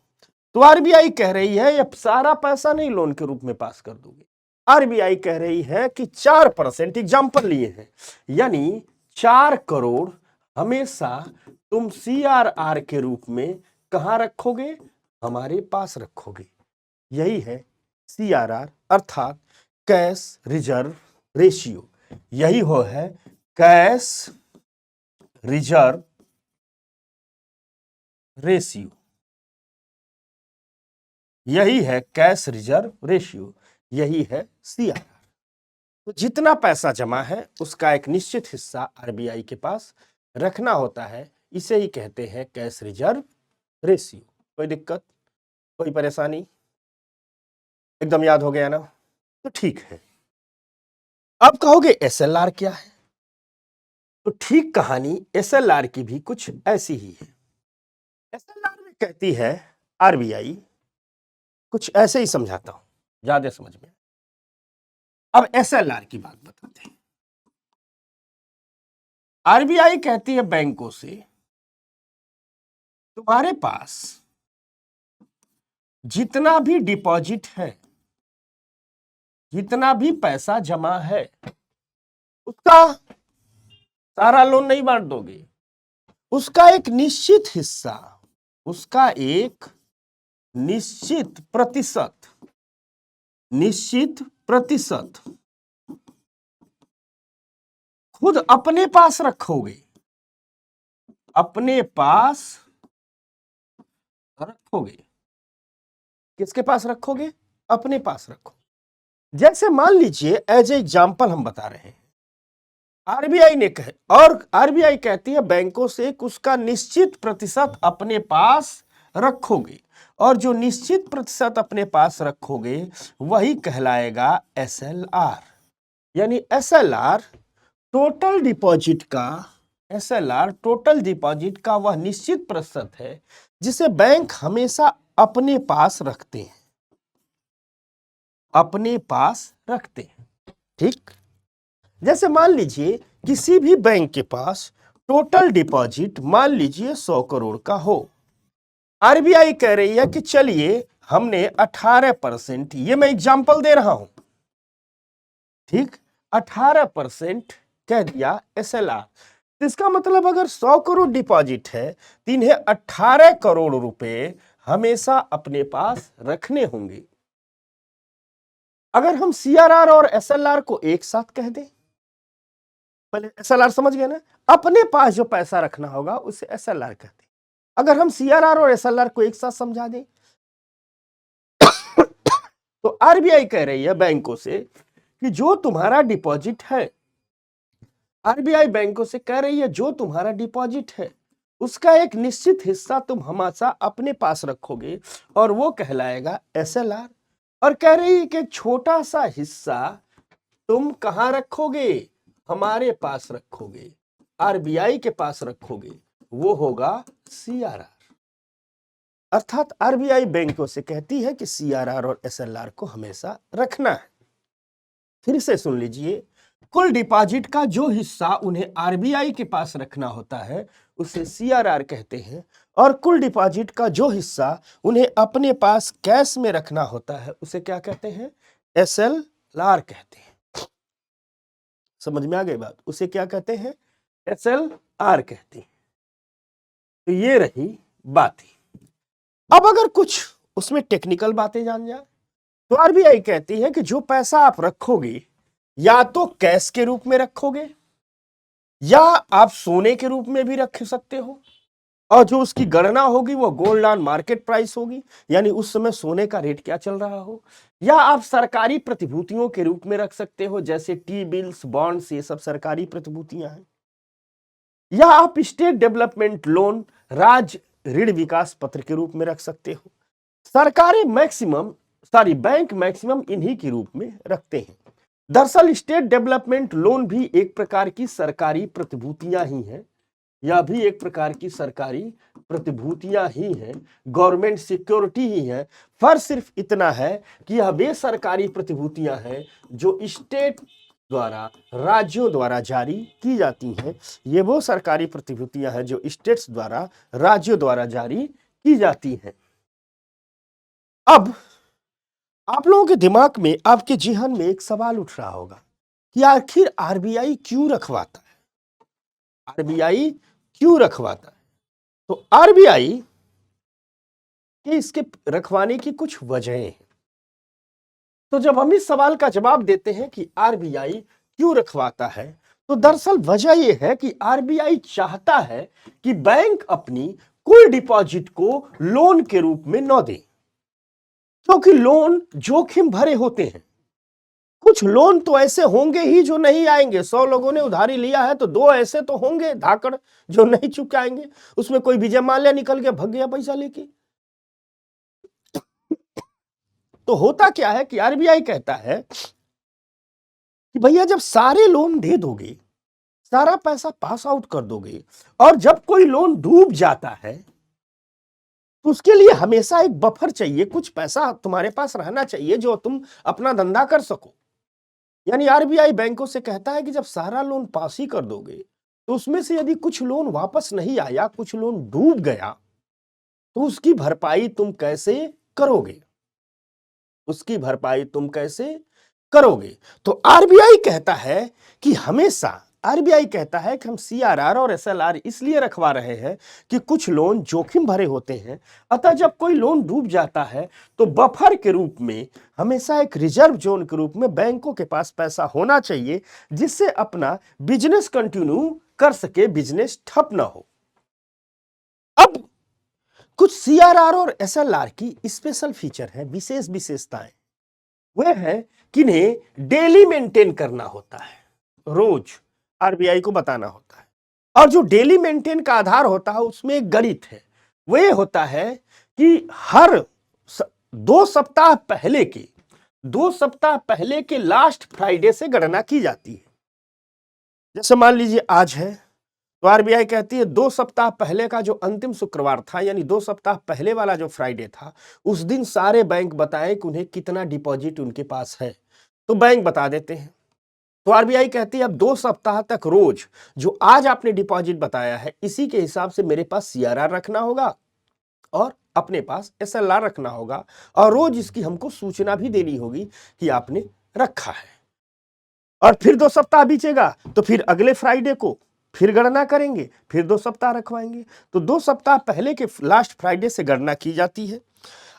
Speaker 1: तो RBI कह रही है अब सारा पैसा नहीं लोन के रूप में पास कर दोगे। RBI कह रही है कि 4% एग्जाम्पल लिए हैं, यानी 4 करोड़ हमेशा तुम CRR के रूप में कहां रखोगे? हमारे पास रखोगे। यही है CRR अर्थात कैश रिजर्व रेशियो। यही हो है कैश रिजर्व रेशियो, यही है कैश रिजर्व रेशियो, यही है CRR। तो जितना पैसा जमा है उसका एक निश्चित हिस्सा RBI के पास रखना होता है, इसे ही कहते हैं कैश रिजर्व रेशियो। कोई दिक्कत, कोई परेशानी? एकदम याद हो गया ना? तो ठीक है। अब कहोगे SLR क्या है? तो ठीक कहानी SLR की भी कुछ ऐसी ही है। SLR में कहती है RBI, कुछ ऐसे ही समझाता हूं ज्यादा समझ में। अब SLR की बात बताते हैं। आरबीआई कहती है बैंकों से, तुम्हारे पास जितना भी डिपॉजिट है, जितना भी पैसा जमा है, उसका सारा लोन नहीं बांट दोगे, उसका एक निश्चित हिस्सा, उसका एक निश्चित प्रतिशत खुद अपने पास रखोगे, अपने पास रखोगे। किसके पास रखोगे? अपने पास रखो। जैसे मान लीजिए, एज एग्जाम्पल हम बता रहे हैं, आरबीआई ने कहे, और आरबीआई कहती है बैंकों से कि उसका निश्चित प्रतिशत अपने पास रखोगे, और जो निश्चित प्रतिशत अपने पास रखोगे वही कहलाएगा एसएलआर। यानी एसएलआर टोटल डिपॉजिट का, एसएलआर टोटल डिपॉजिट का वह निश्चित प्रतिशत है जिसे बैंक हमेशा अपने पास रखते हैं, अपने पास रखते हैं। ठीक, जैसे मान लीजिए किसी भी बैंक के पास टोटल डिपॉजिट मान लीजिए 100 करोड़ का हो, आरबीआई कह रही है कि चलिए हमने 18%, ये मैं एग्जांपल दे रहा हूं, ठीक, 18% कह दिया एसएलआर। इसका मतलब अगर 100 करोड़ डिपॉजिट है तो इन्हें 18 करोड़ रुपए हमेशा अपने पास रखने होंगे। अगर हम सीआरआर और एसएलआर को एक साथ कह दें, पहले एसएलआर समझ गए ना, अपने पास जो पैसा रखना होगा उसे एसएलआर कहते हैं। अगर हम सीआरआर और एसएलआर को एक साथ समझा दें तो आरबीआई कह रही है बैंकों से कि जो तुम्हारा डिपॉजिट है, आरबीआई बैंकों से कह रही है जो तुम्हारा डिपॉजिट है उसका एक निश्चित हिस्सा तुम हमेशा अपने पास रखोगे और वो कहलाएगा एसएलआर। और कह रही है कि छोटा सा हिस्सा तुम कहां रखोगे? हमारे पास रखोगे, आरबीआई के पास रखोगे, वो होगा सीआरआर। अर्थात आरबीआई बैंकों से कहती है कि सीआरआर और एसएलआर को हमेशा रखना है। फिर से सुन लीजिए, कुल डिपॉजिट का जो हिस्सा उन्हें आरबीआई के पास रखना होता है उसे सीआरआर कहते हैं, और कुल डिपॉजिट का जो हिस्सा उन्हें अपने पास कैश में रखना होता है उसे क्या कहते हैं? एसएलआर कहते हैं। समझ में आ गई बात? उसे क्या कहते हैं? एसएलआर कहते हैं। तो ये रही बात ही। अब अगर कुछ उसमें टेक्निकल बातें जान जाए तो आरबीआई कहती है कि जो पैसा आप रखोगे या तो कैश के रूप में रखोगे या आप सोने के रूप में भी रख सकते हो, और जो उसकी गणना होगी वो गोल्ड ऑन मार्केट प्राइस होगी, यानी उस समय सोने का रेट क्या चल रहा हो, या आप सरकारी प्रतिभूतियों के रूप में रख सकते हो, जैसे टी बिल्स, बॉन्ड्स, ये सब सरकारी प्रतिभूतियां हैं, या आप स्टेट डेवलपमेंट लोन, राज्य ऋण विकास पत्र के रूप में रख सकते हो। सरकारी बैंक मैक्सिमम इन्हीं के रूप में रखते हैं। दरअसल स्टेट डेवलपमेंट लोन भी एक प्रकार की सरकारी प्रतिभूतियां ही हैं, यह भी एक प्रकार की सरकारी प्रतिभूतियां ही हैं, गवर्नमेंट सिक्योरिटी ही है। फर्क सिर्फ इतना है कि यह वे सरकारी प्रतिभूतियां हैं जो स्टेट द्वारा, राज्यों द्वारा जारी की जाती हैं। ये वो सरकारी प्रतिभूतियां हैं जो स्टेट्स द्वारा, राज्यों द्वारा जारी की जाती हैं। अब आप लोगों के दिमाग में, आपके जेहन में एक सवाल उठ रहा होगा कि आखिर आरबीआई क्यों रखवाता है? आरबीआई क्यों रखवाता है? तो आरबीआई के इसके रखवाने की कुछ वजहें हैं। तो जब हम इस सवाल का जवाब देते हैं कि आरबीआई क्यों रखवाता है, तो दरअसल वजह यह है कि आरबीआई चाहता है कि बैंक अपनी कुल डिपॉजिट को लोन के रूप में न दे, क्योंकि लोन जोखिम भरे होते हैं। कुछ लोन तो ऐसे होंगे ही जो नहीं आएंगे। 100 लोगों ने उधारी लिया है तो 2 ऐसे तो होंगे धाकड़ जो नहीं चुकाएंगे। उसमें कोई विजय माल्या निकल के भग गया पैसा लेके। तो होता क्या है कि आरबीआई कहता है कि भैया जब सारे लोन दे दोगे, सारा पैसा पास आउट कर दोगे, और जब कोई लोन डूब जाता है तो उसके लिए हमेशा एक बफर चाहिए, कुछ पैसा तुम्हारे पास रहना चाहिए जो तुम अपना धंधा कर सको। यानी आरबीआई बैंकों से कहता है कि जब सारा लोन पास ही कर दोगे तो उसमें से यदि कुछ लोन वापस नहीं आया, कुछ लोन डूब गया, तो उसकी भरपाई तुम कैसे करोगे? उसकी भरपाई तुम कैसे करोगे? तो आरबीआई कहता है कि हमेशा आरबीआई कहता है कि हम सीआरआर और एसएलआर इसलिए रखवा रहे हैं कि कुछ लोन जोखिम भरे होते हैं। अतः जब कोई लोन डूब जाता है तो बफर के रूप में, हमेशा एक रिजर्व जोन के रूप में बैंकों के पास पैसा होना चाहिए, जिससे अपना बिजनेस कंटिन्यू कर सके, बिजनेस ठप ना हो। अब कुछ सीआरआर और एसएलआर की स्पेशल फीचर है, विशेष विशेषताएं। वह है कि इन्हें डेली मेंटेन करना होता है, रोज आरबीआई को बताना होता है। और जो डेली मेंटेन का आधार होता है उसमें एक गणित है। वह ये होता है कि हर 2 सप्ताह पहले के लास्ट फ्राइडे से गणना की जाती है। जैसे मान लीजिए आज है, तो आरबीआई कहती है 2 सप्ताह पहले का जो अंतिम शुक्रवार था, यानी 2 सप्ताह पहले वाला जो फ्राइडे था, उस दिन सारे बैंक बताएं कि उन्हें कितना डिपॉजिट उनके पास है। तो बैंक बता देते हैं। तो आरबीआई कहती है अब 2 सप्ताह तक रोज जो आज आपने डिपॉजिट बताया है, इसी के हिसाब से मेरे पास सीआरआर रखना होगा और अपने पास एसएलआर रखना होगा, और रोज इसकी हमको सूचना भी देनी होगी कि आपने रखा है। और फिर 2 सप्ताह बीतेगा तो फिर अगले फ्राइडे को फिर गणना करेंगे, फिर 2 सप्ताह रखवाएंगे। तो 2 सप्ताह पहले के लास्ट फ्राइडे से गणना की जाती है।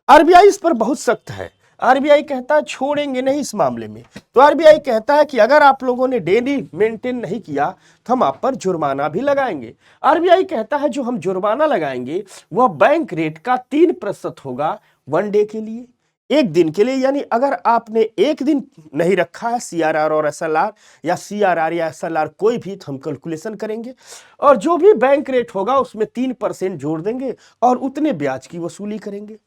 Speaker 1: आरबीआई इस पर बहुत सख्त है। आरबीआई कहता है छोड़ेंगे नहीं इस मामले में। तो आरबीआई कहता है कि अगर आप लोगों ने डेली मेंटेन नहीं किया तो हम आप पर जुर्माना भी लगाएंगे। आरबीआई कहता है जो हम जुर्माना लगाएंगे वह बैंक रेट का 3% होगा, 1 डे के लिए, एक दिन के लिए। यानी अगर आपने एक दिन नहीं रखा है सीआरआर और एसएलआर, या सीआरआर या एसएलआर कोई भी, तो हम कैलकुलेशन करेंगे और जो भी बैंक रेट होगा उसमें 3% जोड़ देंगे और उतने ब्याज की वसूली करेंगे।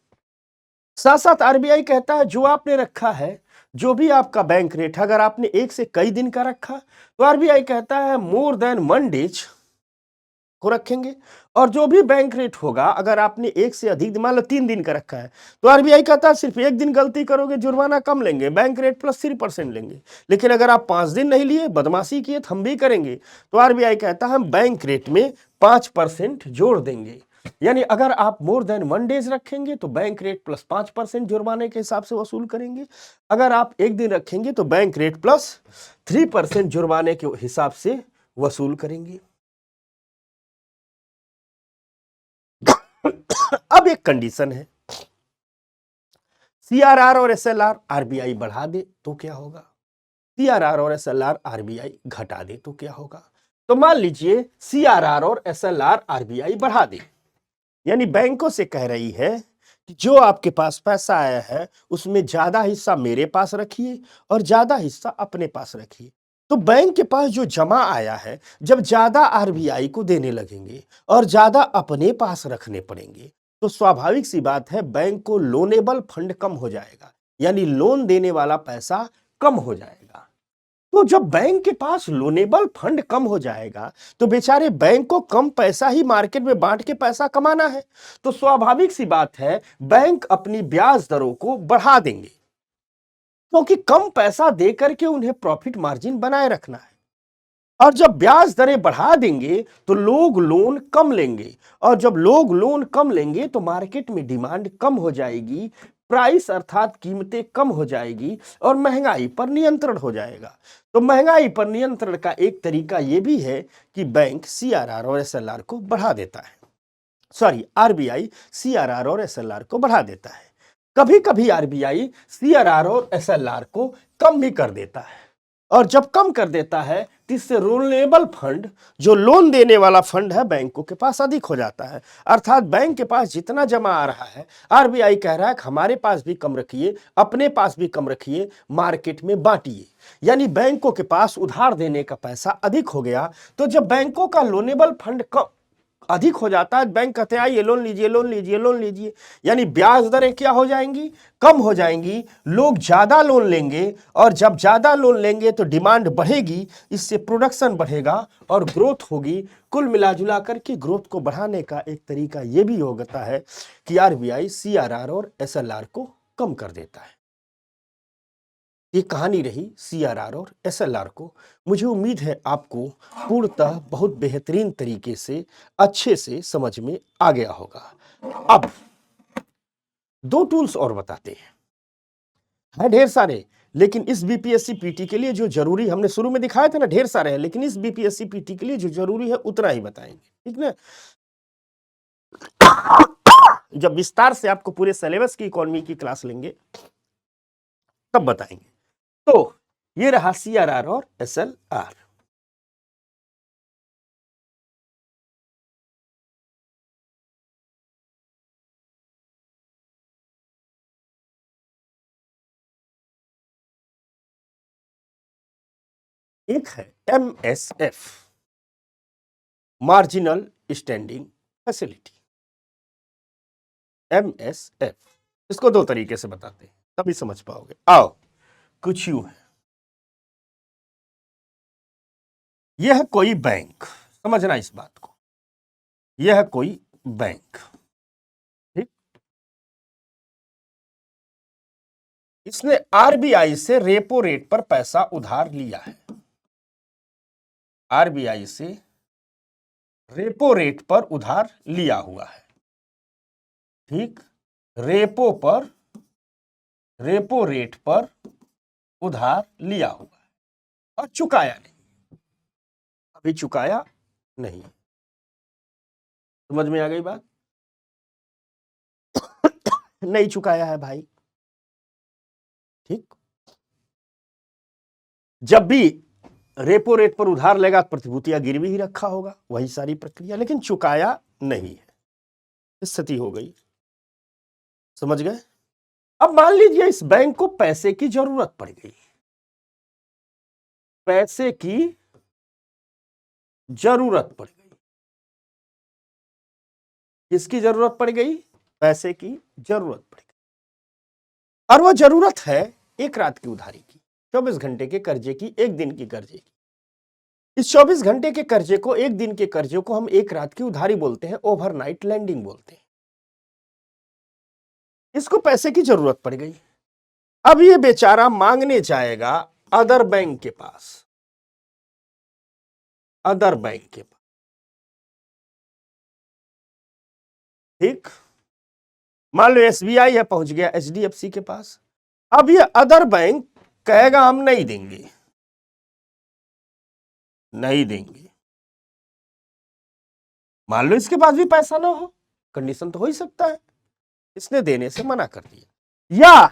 Speaker 1: साथ साथ आरबीआई कहता है जो आपने रखा है, जो भी आपका बैंक रेट, अगर आपने एक से कई दिन का रखा तो आरबीआई कहता है मोर देन 1 डेज को रखेंगे। और जो भी बैंक रेट होगा, अगर आपने एक से अधिक, मान लो 3 दिन का रखा है, तो आरबीआई कहता है सिर्फ एक दिन गलती करोगे जुर्माना कम लेंगे, बैंक रेट प्लस 3% लेंगे। लेकिन अगर आप 5 दिन नहीं लिए, बदमाशी किए, तो हम भी करेंगे। तो आरबीआई कहता है हम बैंक रेट में 5% जोड़ देंगे। यानी अगर आप मोर देन 1 डेज रखेंगे तो बैंक रेट प्लस 5% जुर्माने के हिसाब से वसूल करेंगे। अगर आप एक दिन रखेंगे तो बैंक रेट प्लस 3% जुर्माने के हिसाब से वसूल करेंगे। अब एक कंडीशन है, सीआरआर और एसएलआर आरबीआई बढ़ा दे तो क्या होगा, सीआरआर और एसएलआर आरबीआई घटा दे तो क्या होगा। तो मान लीजिए सीआरआर और एसएलआर आरबीआई बढ़ा दे, यानी बैंकों से कह रही है कि जो आपके पास पैसा आया है उसमें ज्यादा हिस्सा मेरे पास रखिए और ज्यादा हिस्सा अपने पास रखिए। तो बैंक के पास जो जमा आया है, जब ज्यादा आरबीआई को देने लगेंगे और ज्यादा अपने पास रखने पड़ेंगे, तो स्वाभाविक सी बात है बैंक को लोनेबल फंड कम हो जाएगा, यानी लोन देने वाला पैसा कम हो जाएगा। तो जब बैंक के पास लोनेबल फंड कम हो जाएगा तो बेचारे बैंक को कम पैसा ही मार्केट में बांट के पैसा कमाना है। तो स्वाभाविक सी बात है बैंक अपनी ब्याज दरों को बढ़ा देंगे, क्योंकि कम पैसा देकर के उन्हें प्रॉफिट मार्जिन बनाए रखना है। और जब ब्याज दरें बढ़ा देंगे तो लोग लोन कम लेंगे, और जब लोग लोन कम लेंगे तो मार्केट में डिमांड कम हो जाएगी, प्राइस अर्थात कीमतें कम हो जाएगी और महंगाई पर नियंत्रण हो जाएगा। तो महंगाई पर नियंत्रण का एक तरीका यह भी है कि बैंक सीआरआर और एसएलआर को बढ़ा देता है, सॉरी आरबीआई सीआरआर और एसएलआर को बढ़ा देता है। कभी कभी आरबीआई सीआरआर और एसएलआर को कम भी कर देता है, और जब कम कर देता है तो इससे लोनेबल फंड, जो लोन देने वाला फंड है, बैंकों के पास अधिक हो जाता है। अर्थात बैंक के पास जितना जमा आ रहा है, आरबीआई कह रहा है कि हमारे पास भी कम रखिए, अपने पास भी कम रखिए, मार्केट में बांटिए। यानी बैंकों के पास उधार देने का पैसा अधिक हो गया। तो जब बैंकों का लोनेबल फंड कम अधिक हो जाता है, बैंक कहते हैं ये लोन लीजिए, लोन लीजिए, लोन लीजिए, यानी ब्याज दरें क्या हो जाएंगी, कम हो जाएंगी, लोग ज्यादा लोन लेंगे, और जब ज्यादा लोन लेंगे तो डिमांड बढ़ेगी, इससे प्रोडक्शन बढ़ेगा और ग्रोथ होगी। कुल मिलाजुला करके ग्रोथ को बढ़ाने का एक तरीका यह भी होता है कि आरबीआई सीआरआर और एसएलआर को कम कर देता है। ये कहानी रही CRR और SLR को। मुझे उम्मीद है आपको पूर्णतः बहुत बेहतरीन तरीके से अच्छे से समझ में आ गया होगा। अब 2 टूल्स और बताते हैं ढेर सारे, लेकिन इस BPSC PT के लिए जो जरूरी, हमने शुरू में दिखाया था ना ढेर सारे हैं, लेकिन इस BPSC PT के लिए जो जरूरी है उतना ही बताएंगे, ठीक ना। जब विस्तार से आपको पूरे सिलेबस की इकोनॉमी की क्लास लेंगे तब बताएंगे। तो ये रहा CRR और SLR। एक है MSF, marginal standing facility. MSF, इसको 2 तरीके से बताते हैं तभी समझ पाओगे। आओ कुछ यूं है, यह है कोई बैंक, समझना इस बात को, यह है कोई बैंक, ठीक। इसने RBI से रेपो रेट पर पैसा उधार लिया है, RBI से रेपो रेट पर उधार लिया हुआ है, ठीक। रेपो रेट पर उधार लिया हुआ है और चुकाया नहीं, अभी चुकाया नहीं। समझ में आ गई बात? नहीं चुकाया है भाई, ठीक। जब भी रेपो रेट पर उधार लेगा प्रतिभूतियां गिरवी ही रखा होगा, वही सारी प्रक्रिया, लेकिन चुकाया नहीं है, स्थिति हो गई। समझ गए? अब मान लीजिए इस बैंक को पैसे की जरूरत पड़ गई, पैसे की जरूरत पड़ गई। किसकी जरूरत पड़ गई? पैसे की जरूरत पड़ गई, और वह जरूरत है 1 रात की उधारी की, 24 घंटे के कर्जे की, 1 दिन की कर्जे की। इस 24 घंटे के कर्जे को, 1 दिन के कर्जे को हम 1 रात की उधारी बोलते हैं, ओवरनाइट लैंडिंग बोलते हैं। इसको पैसे की जरूरत पड़ गई, अब ये बेचारा मांगने जाएगा अदर बैंक के पास, अदर बैंक के पास, ठीक। मान लो SBI है, पहुंच गया HDFC के पास। अब ये अदर बैंक कहेगा हम नहीं देंगे, नहीं देंगे। मान लो इसके पास भी पैसा ना हो, कंडीशन तो हो ही सकता है, इसने देने से मना कर दिया,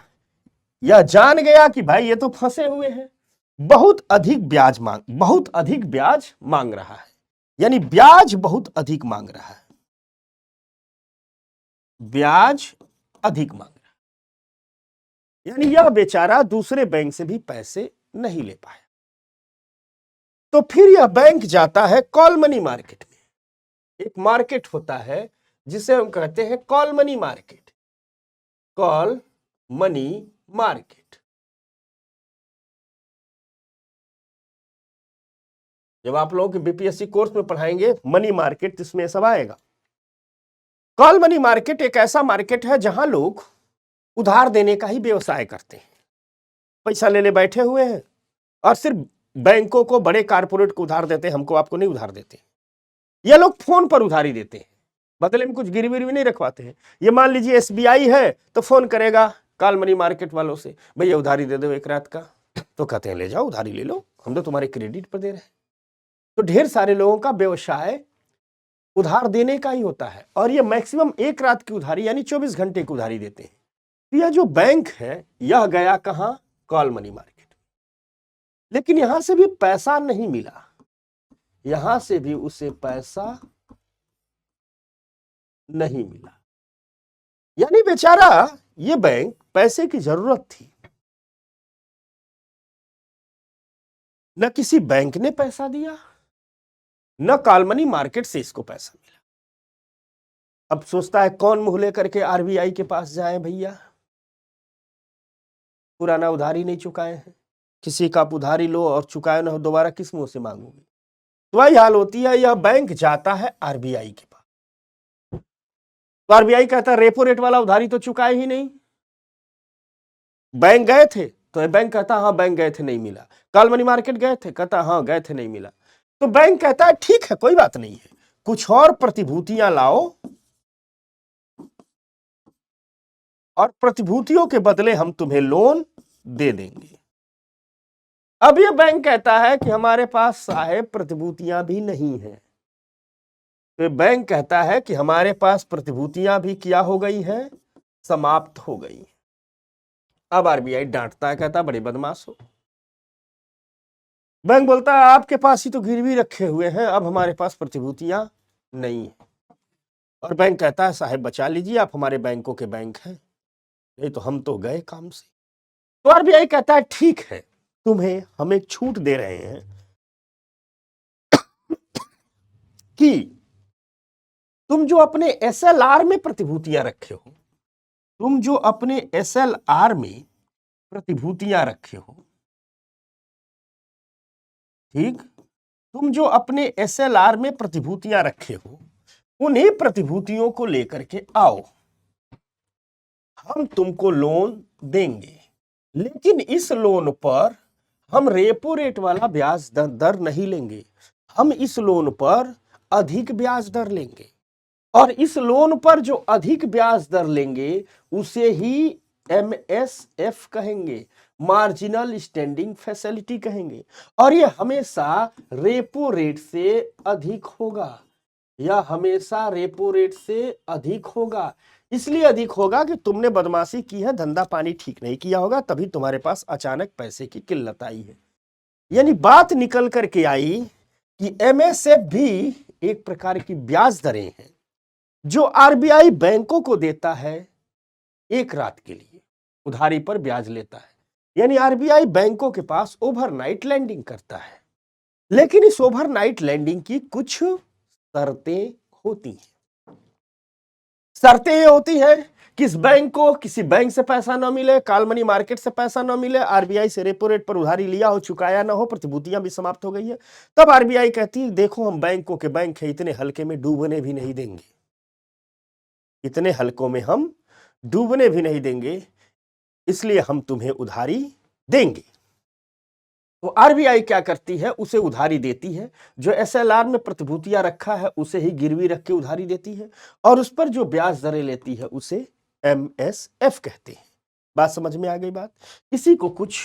Speaker 1: या जान गया कि भाई ये तो फंसे हुए हैं, बहुत अधिक ब्याज मांग रहा है, यानी ब्याज बहुत अधिक मांग रहा है, ब्याज अधिक मांग रहा है, यानी यह बेचारा दूसरे बैंक से भी पैसे नहीं ले पाया। तो फिर यह बैंक जाता है कॉल मनी मार्केट में। एक मार्केट होता है जिसे हम कहते हैं call money market, call money market. जब आप लोगों के BPSC कोर्स में पढ़ाएंगे मनी मार्केट, इसमें सब आएगा। कॉल मनी मार्केट एक ऐसा मार्केट है जहां लोग उधार देने का ही व्यवसाय करते हैं, पैसा ले ले बैठे हुए हैं और सिर्फ बैंकों को, बड़े कारपोरेट को उधार देते हैं, हमको आपको नहीं उधार देते। ये लोग फोन पर उधारी देते हैं, बदले में कुछ गिरवी नहीं रखवाते हैं। ये मान लीजिए SBI है तो फोन करेगा कॉल मनी मार्केट वालों से, भैया उधारी दे दो 1 रात का, तो कहते हैं ले जाओ उधारी ले लो, हम तो तुम्हारे क्रेडिट पर दे रहे हैं। तो ढेर सारे लोगों का व्यवसाय उधार देने का ही होता है, और ये मैक्सिमम 1 रात की उधारी यानी 24 घंटे की उधारी देते हैं। तो यह जो बैंक है यह गया कहां? Call money market. लेकिन यहां से भी पैसा नहीं मिला, यहां से भी उसे पैसा नहीं मिला, यानी बेचारा ये बैंक पैसे की जरूरत थी, न किसी बैंक ने पैसा दिया, न कॉल मनी मार्केट से इसको पैसा मिला। अब सोचता है कौन मुंह लेकर के RBI के पास जाए, भैया पुराना उधारी नहीं चुकाए हैं, किसी का आप उधारी लो और चुकाए ना हो, दोबारा किस मुंह से मांगोगे? तो वही हाल होती है, यह बैंक जाता है RBI के पास, तो RBI कहता है रेपो रेट वाला उधारी तो चुकाए ही नहीं। बैंक गए थे तो बैंक कहता हाँ बैंक गए थे नहीं मिला। कल मनी मार्केट गए थे, कहता हाँ गए थे नहीं मिला। तो बैंक कहता है ठीक है कोई बात नहीं है, कुछ और प्रतिभूतियां लाओ और प्रतिभूतियों के बदले हम तुम्हें लोन दे देंगे। अब ये बैंक कहता है कि हमारे पास साहेब प्रतिभूतियां भी नहीं है। तो बैंक कहता है कि हमारे पास प्रतिभूतियां भी क्या हो गई हैं, समाप्त हो गई। अब आरबीआई डांटता है, कहता बड़े बदमाश हो। बैंक बोलता है आपके पास ही तो गिरवी रखे हुए हैं, अब हमारे पास प्रतिभूतियां नहीं है। और बैंक कहता है साहब बचा लीजिए, आप हमारे बैंकों के बैंक हैं, नहीं तो हम तो गए काम से। तो आरबीआई कहता है ठीक है, तुम्हें हम एक छूट दे रहे हैं कि तुम जो अपने एसएलआर में प्रतिभूतियां रखे हो, तुम जो अपने एसएलआर में प्रतिभूतियां रखे हो, ठीक, तुम जो अपने एसएलआर में प्रतिभूतियां रखे हो, उन्हीं प्रतिभूतियों को लेकर के आओ, हम तुमको लोन देंगे। लेकिन इस लोन पर हम रेपो रेट वाला ब्याज दर नहीं लेंगे, हम इस लोन पर अधिक ब्याज दर लेंगे। और इस लोन पर जो अधिक ब्याज दर लेंगे उसे ही MSF कहेंगे, मार्जिनल स्टैंडिंग फैसिलिटी कहेंगे। और ये हमेशा रेपो रेट से अधिक होगा, या हमेशा रेपो रेट से अधिक होगा। इसलिए अधिक होगा कि तुमने बदमाशी की है, धंधा पानी ठीक नहीं किया होगा, तभी तुम्हारे पास अचानक पैसे की किल्लत आई है। यानी बात निकल करके आई कि MSF भी एक प्रकार की ब्याज दरें हैं जो आरबीआई बैंकों को देता है एक रात के लिए, उधारी पर ब्याज लेता है। यानी आरबीआई बैंकों के पास ओवरनाइट लैंडिंग करता है। लेकिन इस ओवरनाइट लैंडिंग की कुछ शर्तें होती हैं। शर्तें ये होती हैं कि इस बैंक को किसी बैंक से पैसा ना मिले, कॉल मनी मार्केट से पैसा ना मिले, आरबीआई से रेपो रेट पर उधारी लिया हो, चुकाया ना हो, प्रतिभूतियां भी समाप्त हो गई है। तब आरबीआई कहती है देखो हम बैंकों के बैंक है, इतने हल्के में डूबने भी नहीं देंगे, इतने हल्कों में हम डूबने भी नहीं देंगे, इसलिए हम तुम्हें उधारी देंगे। तो आरबीआई क्या करती है, उसे उधारी देती है। जो एसएलआर में प्रतिभूतियां रखा है उसे ही गिरवी रख के उधारी देती है, और उस पर जो ब्याज दरें लेती है उसे MSF कहते हैं। बात समझ में आ गई बात? इसी को कुछ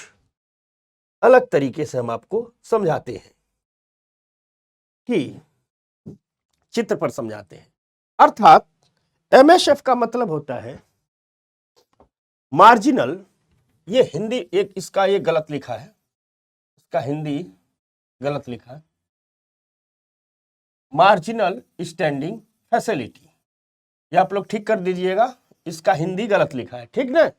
Speaker 1: अलग तरीके से हम आपको समझाते हैं, कि चित्र पर समझाते हैं। अर्थात MSF का मतलब होता है मार्जिनल, ये हिंदी एक इसका ये गलत लिखा है, इसका हिंदी गलत लिखा है, मार्जिनल स्टैंडिंग फैसिलिटी। ये आप लोग ठीक कर दीजिएगा, इसका हिंदी गलत लिखा है, ठीक ना।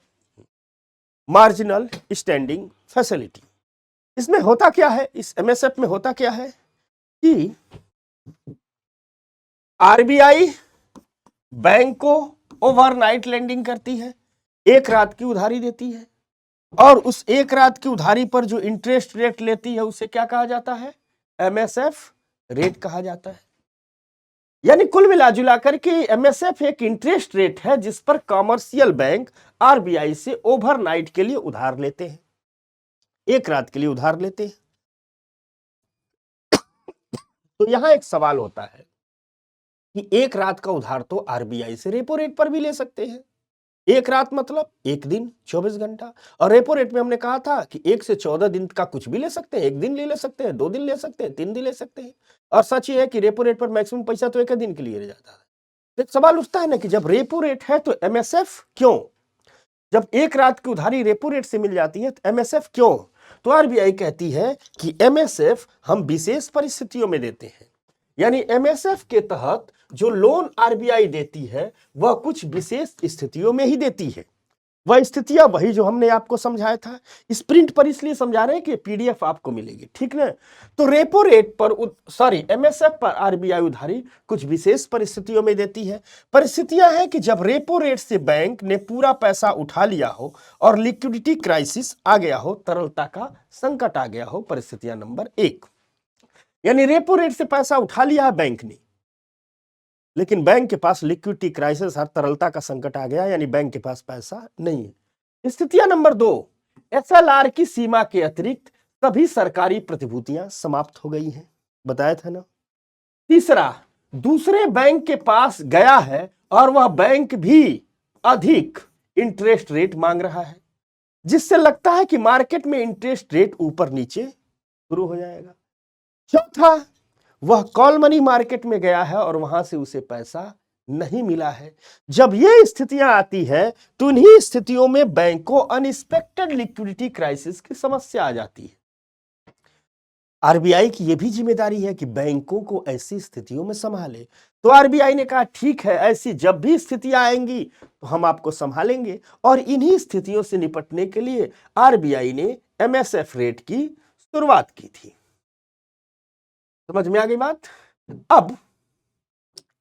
Speaker 1: मार्जिनल स्टैंडिंग फैसिलिटी, इसमें होता क्या है, इस MSF में होता क्या है कि आरबीआई बैंक को ओवरनाइट लेंडिंग करती है, एक रात की उधारी देती है, और उस एक रात की उधारी पर जो इंटरेस्ट रेट लेती है उसे क्या कहा जाता है, MSF रेट कहा जाता है। यानी कुल मिला जुला करके MSF एक इंटरेस्ट रेट है जिस पर कॉमर्शियल बैंक आरबीआई से ओवरनाइट के लिए उधार लेते हैं, एक रात के लिए उधार लेते हैं। तो यहां एक सवाल होता है कि एक रात का उधार तो आरबीआई से रेपो रेट पर भी ले सकते हैं। एक रात मतलब एक दिन 24 घंटा, और रेपो रेट में हमने कहा था कि 1 से 14 दिन का कुछ भी ले सकते हैं, एक दिन ले सकते हैं, 2 दिन ले सकते हैं, 3 दिन ले सकते हैं। और सच ये है कि रेपो रेट पर मैक्सिमम पैसा तो एक दिन के लिए रह जाता है। एक सवाल उठता है ना कि जब रेपो रेट है तो MSF क्यों? जब एक रात की उधारी रेपो रेट से मिल जाती है तो MSF क्यों? तो आरबीआई कहती है कि MSF हम विशेष परिस्थितियों में देते हैं। यानी MSF के तहत जो लोन आरबीआई देती है वह कुछ विशेष स्थितियों में ही देती है। वह स्थितियां वही जो हमने आपको समझाया था, इस प्रिंट पर इसलिए समझा रहे हैं कि PDF आपको मिलेगी, ठीक ना। तो रेपो रेट पर MSF पर आरबीआई उधारी कुछ विशेष परिस्थितियों में देती है। परिस्थितियां हैं कि जब रेपो रेट से बैंक ने पूरा पैसा उठा लिया हो और लिक्विडिटी क्राइसिस आ गया हो, तरलता का संकट आ गया हो, परिस्थितियां नंबर 1। यानी रेपो रेट से पैसा उठा लिया है बैंक ने, लेकिन बैंक के पास लिक्विडिटी क्राइसिस, हर तरलता का संकट आ गया, यानी बैंक के पास पैसा नहीं है। स्थितियां नंबर 2, एसएलआर की सीमा के अतिरिक्त सभी सरकारी प्रतिभूतियां समाप्त हो गई हैं, बताया था ना। तीसरा, दूसरे बैंक के पास गया है और वह बैंक भी अधिक इंटरेस्ट रेट मांग रहा है, जिससे लगता है कि मार्केट में इंटरेस्ट रेट ऊपर नीचे शुरू हो जाएगा। चौथा, वह कॉल मनी मार्केट में गया है और वहां से उसे पैसा नहीं मिला है। जब ये स्थितियां आती है तो इन्हीं स्थितियों में बैंक को अनएक्सपेक्टेड लिक्विडिटी क्राइसिस की समस्या आ जाती है। आरबीआई की यह भी जिम्मेदारी है कि बैंकों को ऐसी स्थितियों में संभाले। तो आरबीआई ने कहा ठीक है, ऐसी जब भी स्थितियां आएंगी तो हम आपको संभालेंगे, और इन्हीं स्थितियों से निपटने के लिए आरबीआई ने एमएसएफ रेट की शुरुआत की थी। समझ में आ गई बात। अब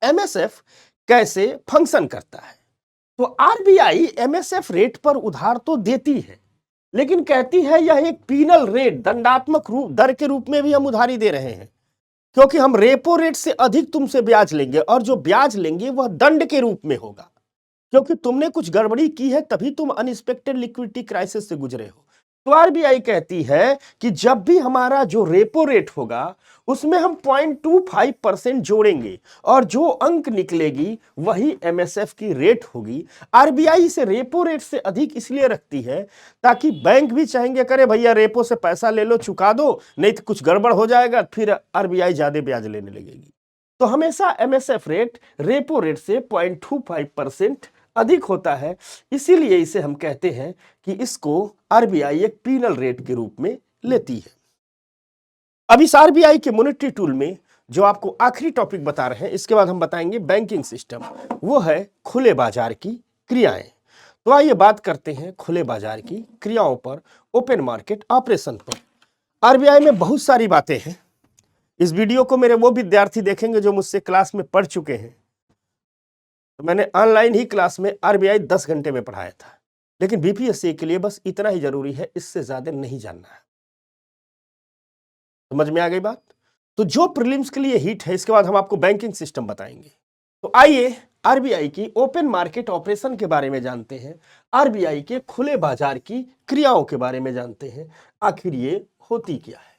Speaker 1: एमएसएफ कैसे फंक्शन करता है? तो आरबीआई एमएसएफ रेट पर उधार तो देती है, लेकिन कहती है यह एक पीनल रेट, दंडात्मक रूप दर के रूप में भी हम उधारी दे रहे हैं, क्योंकि हम रेपो रेट से अधिक तुमसे ब्याज लेंगे, और जो ब्याज लेंगे वह दंड के रूप में होगा, क्योंकि तुमने कुछ गड़बड़ी की है, तभी तुम अनएक्सपेक्टेड लिक्विडिटी क्राइसिस से गुजरे हो। तो आरबीआई कहती है कि जब भी हमारा जो रेपो रेट होगा उसमें हम 0.25% जोड़ेंगे, और जो अंक निकलेगी वही एमएसएफ की रेट होगी। आरबीआई इसे रेपो रेट से अधिक इसलिए रखती है ताकि बैंक भी चाहेंगे, करे भैया रेपो से पैसा ले लो, चुका दो, नहीं तो कुछ गड़बड़ हो जाएगा, फिर आरबीआई ज्यादा ब्याज लेने लगेगी। तो हमेशा एमएसएफ रेट रेपो रेट से 0.25% अधिक होता है, इसीलिए इसे हम कहते हैं कि इसको आरबीआई एक पीनल रेट के रूप में लेती है। अब इस आरबीआई के मॉनेटरी टूल में जो आपको आखिरी टॉपिक बता रहे हैं, इसके बाद हम बताएंगे बैंकिंग सिस्टम, वो है खुले बाजार की क्रियाएं। तो आइए बात करते हैं खुले बाजार की क्रियाओं पर, ओपन मार्केट ऑपरेशन पर। आरबीआई में बहुत सारी बातें हैं। इस वीडियो को मेरे वो विद्यार्थी देखेंगे जो मुझसे क्लास में पढ़ चुके हैं। तो मैंने ऑनलाइन ही क्लास में आरबीआई 10 घंटे में पढ़ाया था, लेकिन बीपीएससी के लिए बस इतना ही जरूरी है, इससे ज्यादा नहीं जानना है। समझ में आ गई बात। तो जो प्रीलिम्स के लिए हिट है, इसके बाद हम आपको बैंकिंग सिस्टम बताएंगे। तो आइए आरबीआई की ओपन मार्केट ऑपरेशन के बारे में जानते हैं, आरबीआई के खुले बाजार की क्रियाओं के बारे में जानते हैं, आखिर ये होती क्या है।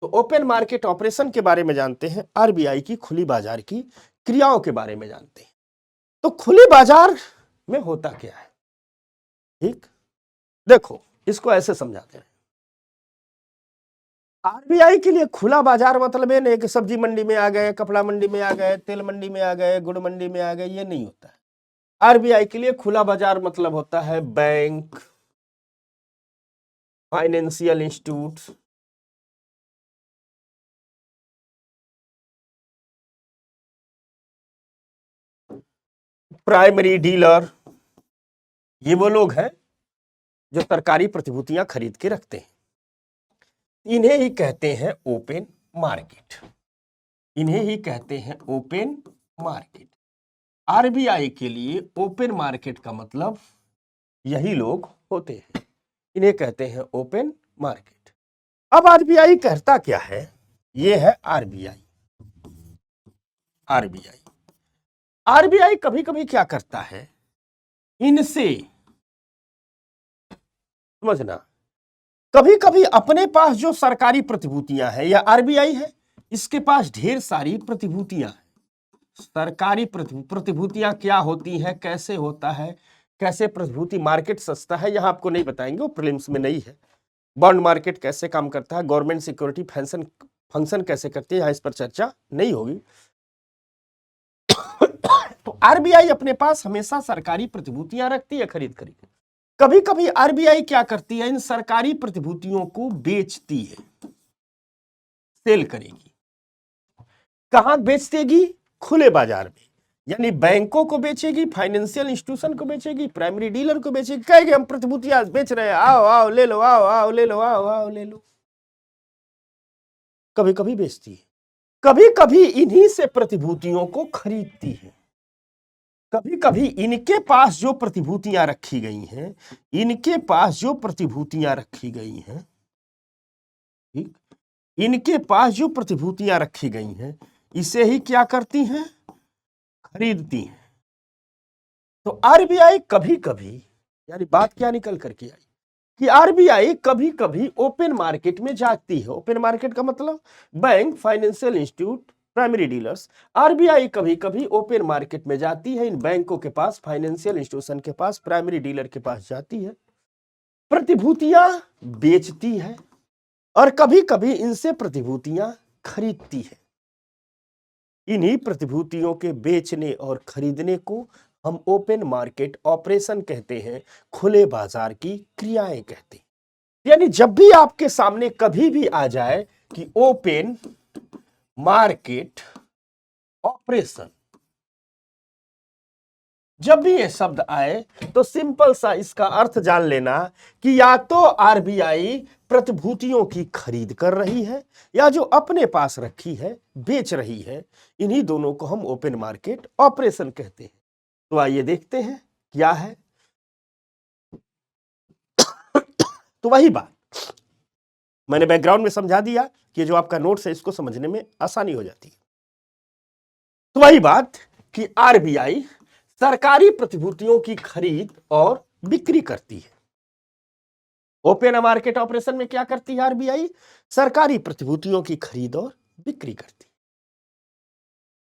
Speaker 1: तो ओपन मार्केट ऑपरेशन के बारे में जानते हैं, आरबीआई की खुली बाजार की क्रियाओं के बारे में जानते हैं। तो खुले बाजार में होता क्या है, ठीक देखो, इसको ऐसे समझाते हैं। आरबीआई के लिए खुला बाजार मतलब ये नहीं कि सब्जी मंडी में आ गए, कपड़ा मंडी में आ गए, तेल मंडी में आ गए, गुड़ मंडी में आ गए, ये नहीं होता है। आरबीआई के लिए खुला बाजार मतलब होता है bank, financial institute, primary dealer, ये वो लोग हैं जो सरकारी प्रतिभूतियां खरीद के रखते हैं। इन्हें ही कहते हैं ओपन मार्केट, इन्हें ही कहते हैं ओपन मार्केट। आरबीआई के लिए ओपन मार्केट का मतलब यही लोग होते हैं, इन्हें कहते हैं ओपन मार्केट। अब आरबीआई कहता क्या है, ये है आरबीआई। आरबीआई आरबीआई कभी कभी क्या करता है, इनसे समझना, कभी कभी अपने पास जो सरकारी प्रतिभूतियां हैं, या आरबीआई है इसके पास ढेर सारी प्रतिभूतियां हैं। सरकारी प्रतिभूतियां क्या होती हैं, कैसे होता है, कैसे प्रतिभूति मार्केट सस्ता है, यहां आपको नहीं बताएंगे, वो प्रीलिम्स में नहीं है। बॉन्ड मार्केट कैसे काम करता है, गवर्नमेंट सिक्योरिटी फंक्शन कैसे करती है, यहां इस पर चर्चा नहीं होगी। तो आरबीआई अपने पास हमेशा सरकारी प्रतिभूतियां रखती है खरीद खरीद। कभी कभी आरबीआई क्या करती है, इन सरकारी प्रतिभूतियों को बेचती है, सेल करेगी। कहां बेच देगी, खुले बाजार में, यानी बैंकों को बेचेगी, फाइनेंशियल इंस्टीट्यूशन को बेचेगी, प्राइमरी डीलर को बेचेगी, कहेगी हम प्रतिभूतियां बेच रहे हैं, आओ आओ ले लो, आओ आओ ले लो, आओ आओ ले लो। कभी कभी बेचती है, कभी कभी इन्हीं से प्रतिभूतियों को खरीदती है। कभी कभी इनके पास जो प्रतिभूतियां रखी गई हैं, इनके पास जो प्रतिभूतियां रखी गई हैं, ठीक, इनके पास जो प्रतिभूतियां रखी गई हैं, इसे ही क्या करती हैं, खरीदती हैं। तो आरबीआई कभी कभी, यानी बात क्या निकल करके आई, कि आरबीआई कभी कभी ओपन मार्केट में जाती है। ओपन मार्केट का मतलब bank, financial institute, primary dealers. RBI कभी कभी ओपन मार्केट में जाती है, इन बैंकों के पास, फाइनेंशियल इंस्टीट्यूशन के पास, प्राइमरी डीलर के पास जाती है, प्रतिभूतियां बेचती है और कभी कभी इनसे प्रतिभूतियां खरीदती है। इन्हीं प्रतिभूतियों के बेचने और खरीदने को हम ओपन मार्केट ऑपरेशन कहते हैं, खुले बाजार की क्रियाएं कहते हैं। यानी जब भी आपके सामने कभी भी आ जाए कि ओपन मार्केट ऑपरेशन, जब भी ये शब्द आए तो सिंपल सा इसका अर्थ जान लेना कि या तो आरबीआई प्रतिभूतियों की खरीद कर रही है या जो अपने पास रखी है बेच रही है। इन्हीं दोनों को हम ओपन मार्केट ऑपरेशन कहते हैं। तो आइए देखते हैं क्या है। तो वही बात मैंने बैकग्राउंड में समझा दिया कि जो आपका नोट्स है इसको समझने में आसानी हो जाती है। तो वही बात कि आरबीआई सरकारी प्रतिभूतियों की खरीद और बिक्री करती है। ओपन मार्केट ऑपरेशन में क्या करती है आरबीआई? सरकारी प्रतिभूतियों की खरीद और बिक्री करती है।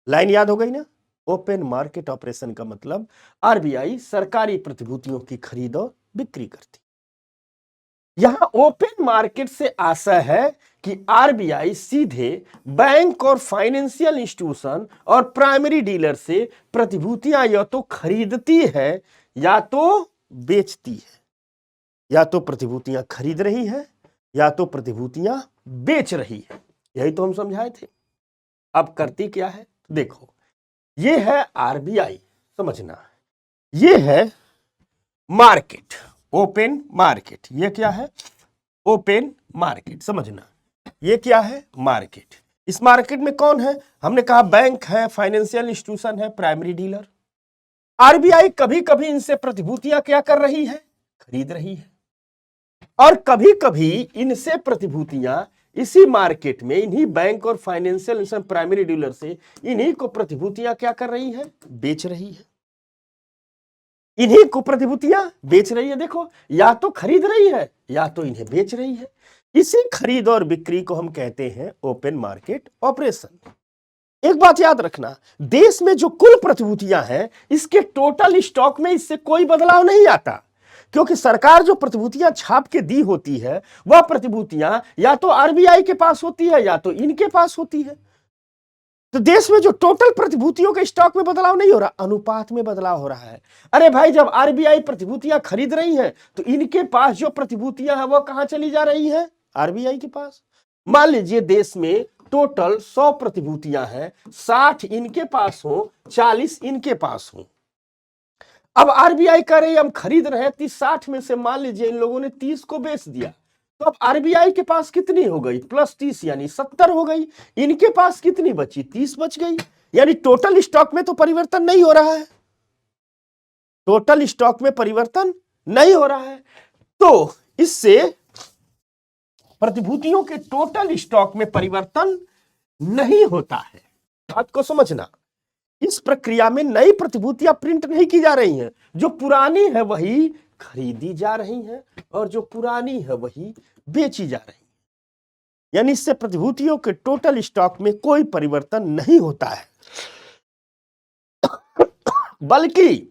Speaker 1: लाइन याद हो गई ना? ओपन मार्केट ऑपरेशन का मतलब आरबीआई सरकारी प्रतिभूतियों की खरीद और बिक्री करती है। यहां ओपन मार्केट से आशय है कि आरबीआई सीधे बैंक और फाइनेंशियल इंस्टीट्यूशन और प्राइमरी डीलर से प्रतिभूतियां या तो खरीदती है या तो बेचती है। या तो प्रतिभूतियां खरीद रही है या तो प्रतिभूतियां बेच रही है। यही तो हम समझाए थे। अब करती क्या है? तो देखो, ये है आरबीआई, समझना, ये है मार्केट, ओपन मार्केट। ये क्या है? ओपन मार्केट, समझना। ये क्या है? मार्केट। इस मार्केट में कौन है? हमने कहा बैंक है, फाइनेंशियल इंस्टीट्यूशन है, प्राइमरी डीलर। आरबीआई कभी कभी इनसे प्रतिभूतियां क्या कर रही है? खरीद रही है। और कभी कभी इनसे प्रतिभूतियां इसी मार्केट में, इन्हीं बैंक और फाइनेंशियल इंस्टीट्यूशन, प्राइमरी डीलर से इन्हीं को प्रतिभूतियां क्या कर रही है? बेच रही है। इन्हीं को प्रतिभूतियां बेच रही है। देखो, या तो खरीद रही है या तो इन्हें बेच रही है। इसी खरीद और बिक्री को हम कहते हैं ओपन मार्केट ऑपरेशन। एक बात याद रखना, देश में जो कुल प्रतिभूतियां हैं इसके टोटल स्टॉक में इससे कोई बदलाव नहीं आता, क्योंकि सरकार जो प्रतिभूतियां छाप के दी होती है वह प्रतिभूतियां या तो आरबीआई के पास होती है या तो इनके पास होती है। तो देश में जो टोटल प्रतिभूतियों के स्टॉक में बदलाव नहीं हो रहा, अनुपात में बदलाव हो रहा है। अरे भाई, जब आरबीआई प्रतिभूतियां खरीद रही है तो इनके पास जो प्रतिभूतियां हैं वह कहां चली जा रही है? आरबीआई के पास। मान लीजिए देश में टोटल 100 प्रतिभूतियां हैं, 60 इनके पास हो, 40 इनके पास हो। अब आरबीआई कह रही है हम खरीद रहे हैं 30-60 में से मान लीजिए इन लोगों ने 30 को बेच दिया, तो अब आरबीआई के पास कितनी हो गई? प्लस 30 यानी 70 हो गई। इनके पास कितनी बची? 30 बच गई। यानी टोटल स्टॉक में तो परिवर्तन नहीं हो रहा है। टोटल स्टॉक में परिवर्तन नहीं हो रहा है। तो इससे प्रतिभूतियों के टोटल स्टॉक में परिवर्तन नहीं होता है। बात को समझना, इस प्रक्रिया में नई प्रतिभूतियां प्रिंट नहीं की जा रही हैं। जो पुरानी है वही खरीदी जा रही हैं और जो पुरानी है वही बेची जा रही है। यानी इससे प्रतिभूतियों के टोटल स्टॉक में कोई परिवर्तन नहीं होता है, बल्कि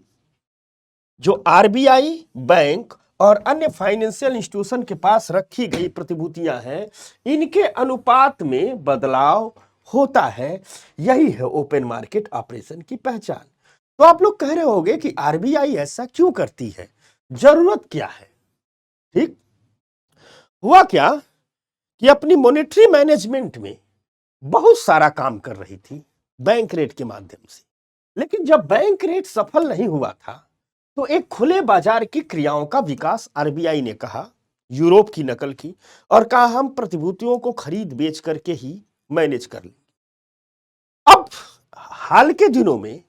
Speaker 1: जो आरबीआई, बैंक और अन्य फाइनेंशियल इंस्टीट्यूशन के पास रखी गई प्रतिभूतियां हैं इनके अनुपात में बदलाव होता है। यही है ओपन मार्केट ऑपरेशन की पहचान। तो आप लोग कह रहे होंगे कि आरबीआई ऐसा क्यों करती है, जरूरत क्या है? ठीक, हुआ क्या कि अपनी मॉनेटरी मैनेजमेंट में बहुत सारा काम कर रही थी बैंक रेट के माध्यम से, लेकिन जब बैंक रेट सफल नहीं हुआ था तो एक खुले बाजार की क्रियाओं का विकास आरबीआई ने कहा, यूरोप की नकल की और कहा हम प्रतिभूतियों को खरीद बेच करके ही मैनेज कर लें। अब हाल के दिनों में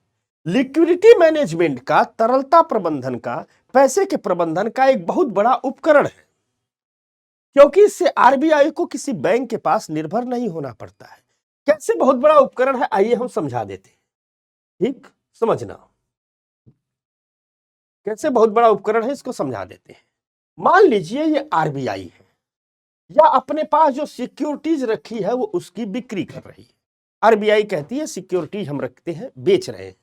Speaker 1: लिक्विडिटी मैनेजमेंट का, तरलता प्रबंधन का, पैसे के प्रबंधन का एक बहुत बड़ा उपकरण है, क्योंकि इससे आरबीआई को किसी बैंक के पास निर्भर नहीं होना पड़ता है। कैसे बहुत बड़ा उपकरण है, आइए हम समझा देते हैं। ठीक, समझना कैसे बहुत बड़ा उपकरण है इसको समझा देते हैं। मान लीजिए ये आरबीआई है या अपने पास जो सिक्योरिटीज रखी है वो उसकी बिक्री कर रही है। आरबीआई कहती है सिक्योरिटीज हम रखते हैं, बेच रहे हैं।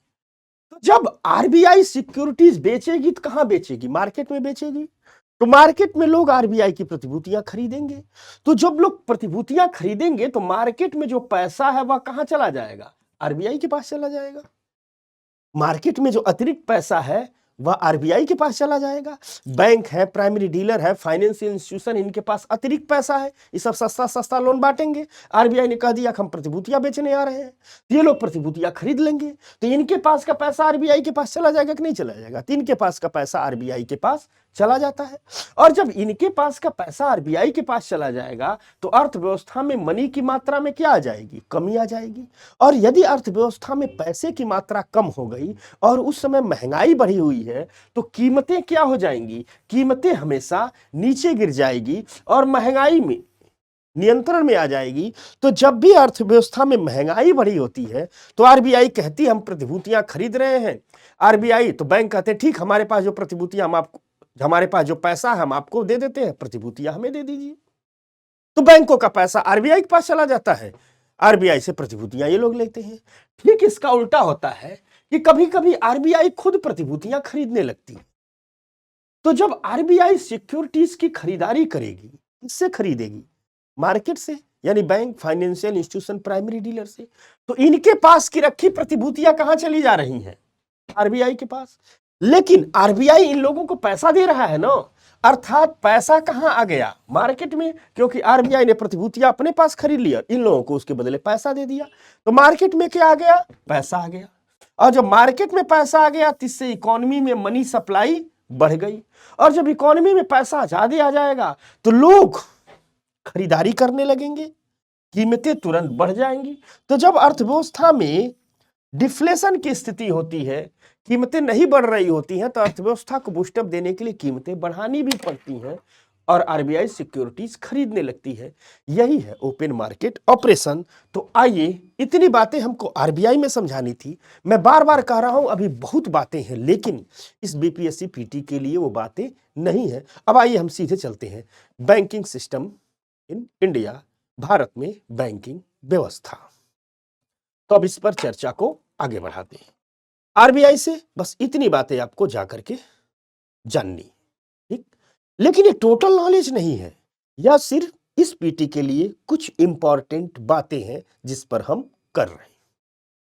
Speaker 1: तो जब आरबीआई सिक्योरिटीज बेचेगी तो कहां बेचेगी? मार्केट में बेचेगी। तो मार्केट में लोग आरबीआई की प्रतिभूतियां खरीदेंगे। तो जब लोग प्रतिभूतियां खरीदेंगे तो मार्केट में जो पैसा है वह कहां चला जाएगा? आरबीआई के पास चला जाएगा। मार्केट में जो अतिरिक्त पैसा है वह आरबीआई के पास चला जाएगा। बैंक है, प्राइमरी डीलर है, फाइनेंशियल इंस्टीट्यूशन, इनके पास अतिरिक्त पैसा है, ये सब सस्ता सस्ता लोन बांटेंगे। आरबीआई ने कह दिया कि हम प्रतिभूतियां बेचने आ रहे हैं, तो ये लोग प्रतिभूतियां खरीद लेंगे। तो इनके पास का पैसा आरबीआई के पास चला जाएगा कि नहीं चला जाएगा? तो इनके पास का पैसा आरबीआई के पास चला जाता है। और जब इनके पास का पैसा आरबीआई के पास चला जाएगा तो अर्थव्यवस्था में मनी की मात्रा में क्या आ जाएगी? कमी आ जाएगी। और यदि अर्थव्यवस्था में पैसे की मात्रा कम हो गई और उस समय महंगाई बढ़ी हुई है तो कीमतें क्या हो जाएंगी? कीमतें हमेशा नीचे गिर जाएगी और महंगाई में नियंत्रण में आ जाएगी। तो जब भी अर्थव्यवस्था में महंगाई बढ़ी होती है तो आरबीआई कहती है हम प्रतिभूतियां खरीद रहे हैं। आरबीआई तो बैंक कहते हैं ठीक, हमारे पास जो प्रतिभूतियां हम आपको, हमारे पास जो पैसा है हम आपको दे देते हैं, प्रतिभूतियां हमें दे दीजिए। तो बैंकों का पैसा आरबीआई के पास चला जाता है, आरबीआई से प्रतिभूतियां ये लोग लेते हैं। ठीक इसका उल्टा होता है कि कभी कभी आरबीआई खुद प्रतिभूतियां खरीदने लगती है। तो जब आरबीआई सिक्योरिटीज की खरीदारी करेगी, किससे खरीदेगी? मार्केट से, यानी bank, financial institution, primary dealer से। तो इनके पास की रखी प्रतिभूतियां कहां चली जा रही हैं? आरबीआई के पास। लेकिन आरबीआई इन लोगों को पैसा दे रहा है ना, अर्थात पैसा कहां आ गया? मार्केट में, क्योंकि आरबीआई ने प्रतिभूतियां अपने पास खरीद लिया, इन लोगों को उसके बदले पैसा दे दिया। तो मार्केट में क्या आ गया? पैसा आ गया। और जब मार्केट में पैसा आ गया तो इससे इकोनॉमी में मनी सप्लाई बढ़ गई। और जब इकोनॉमी में पैसा ज्यादा आ जाएगा तो लोग खरीदारी करने लगेंगे, कीमतें तुरंत बढ़ जाएंगी। तो जब अर्थव्यवस्था में डिफ्लेशन की स्थिति होती है, कीमतें नहीं बढ़ रही होती हैं, तो अर्थव्यवस्था को बूस्टअप देने के लिए कीमतें बढ़ानी भी पड़ती हैं और आरबीआई सिक्योरिटीज खरीदने लगती है। यही है ओपन मार्केट ऑपरेशन। तो आइए, इतनी बातें हमको आरबीआई में समझानी थी। मैं बार बार कह रहा हूं अभी बहुत बातें हैं, लेकिन इस बीपीएससी पीटी के लिए वो बातें नहीं है। अब आइए हम सीधे चलते हैं banking system in India, Bharat में बैंकिंग व्यवस्था। तो अब इस पर चर्चा को आगे बढ़ाते हैं। आरबीआई से बस इतनी बातें आपको जाकर के जाननी, ठीक? लेकिन ये टोटल नॉलेज नहीं है, यह सिर्फ इस पीटी के लिए कुछ इंपॉर्टेंट बातें हैं जिस पर हम कर रहे हैं।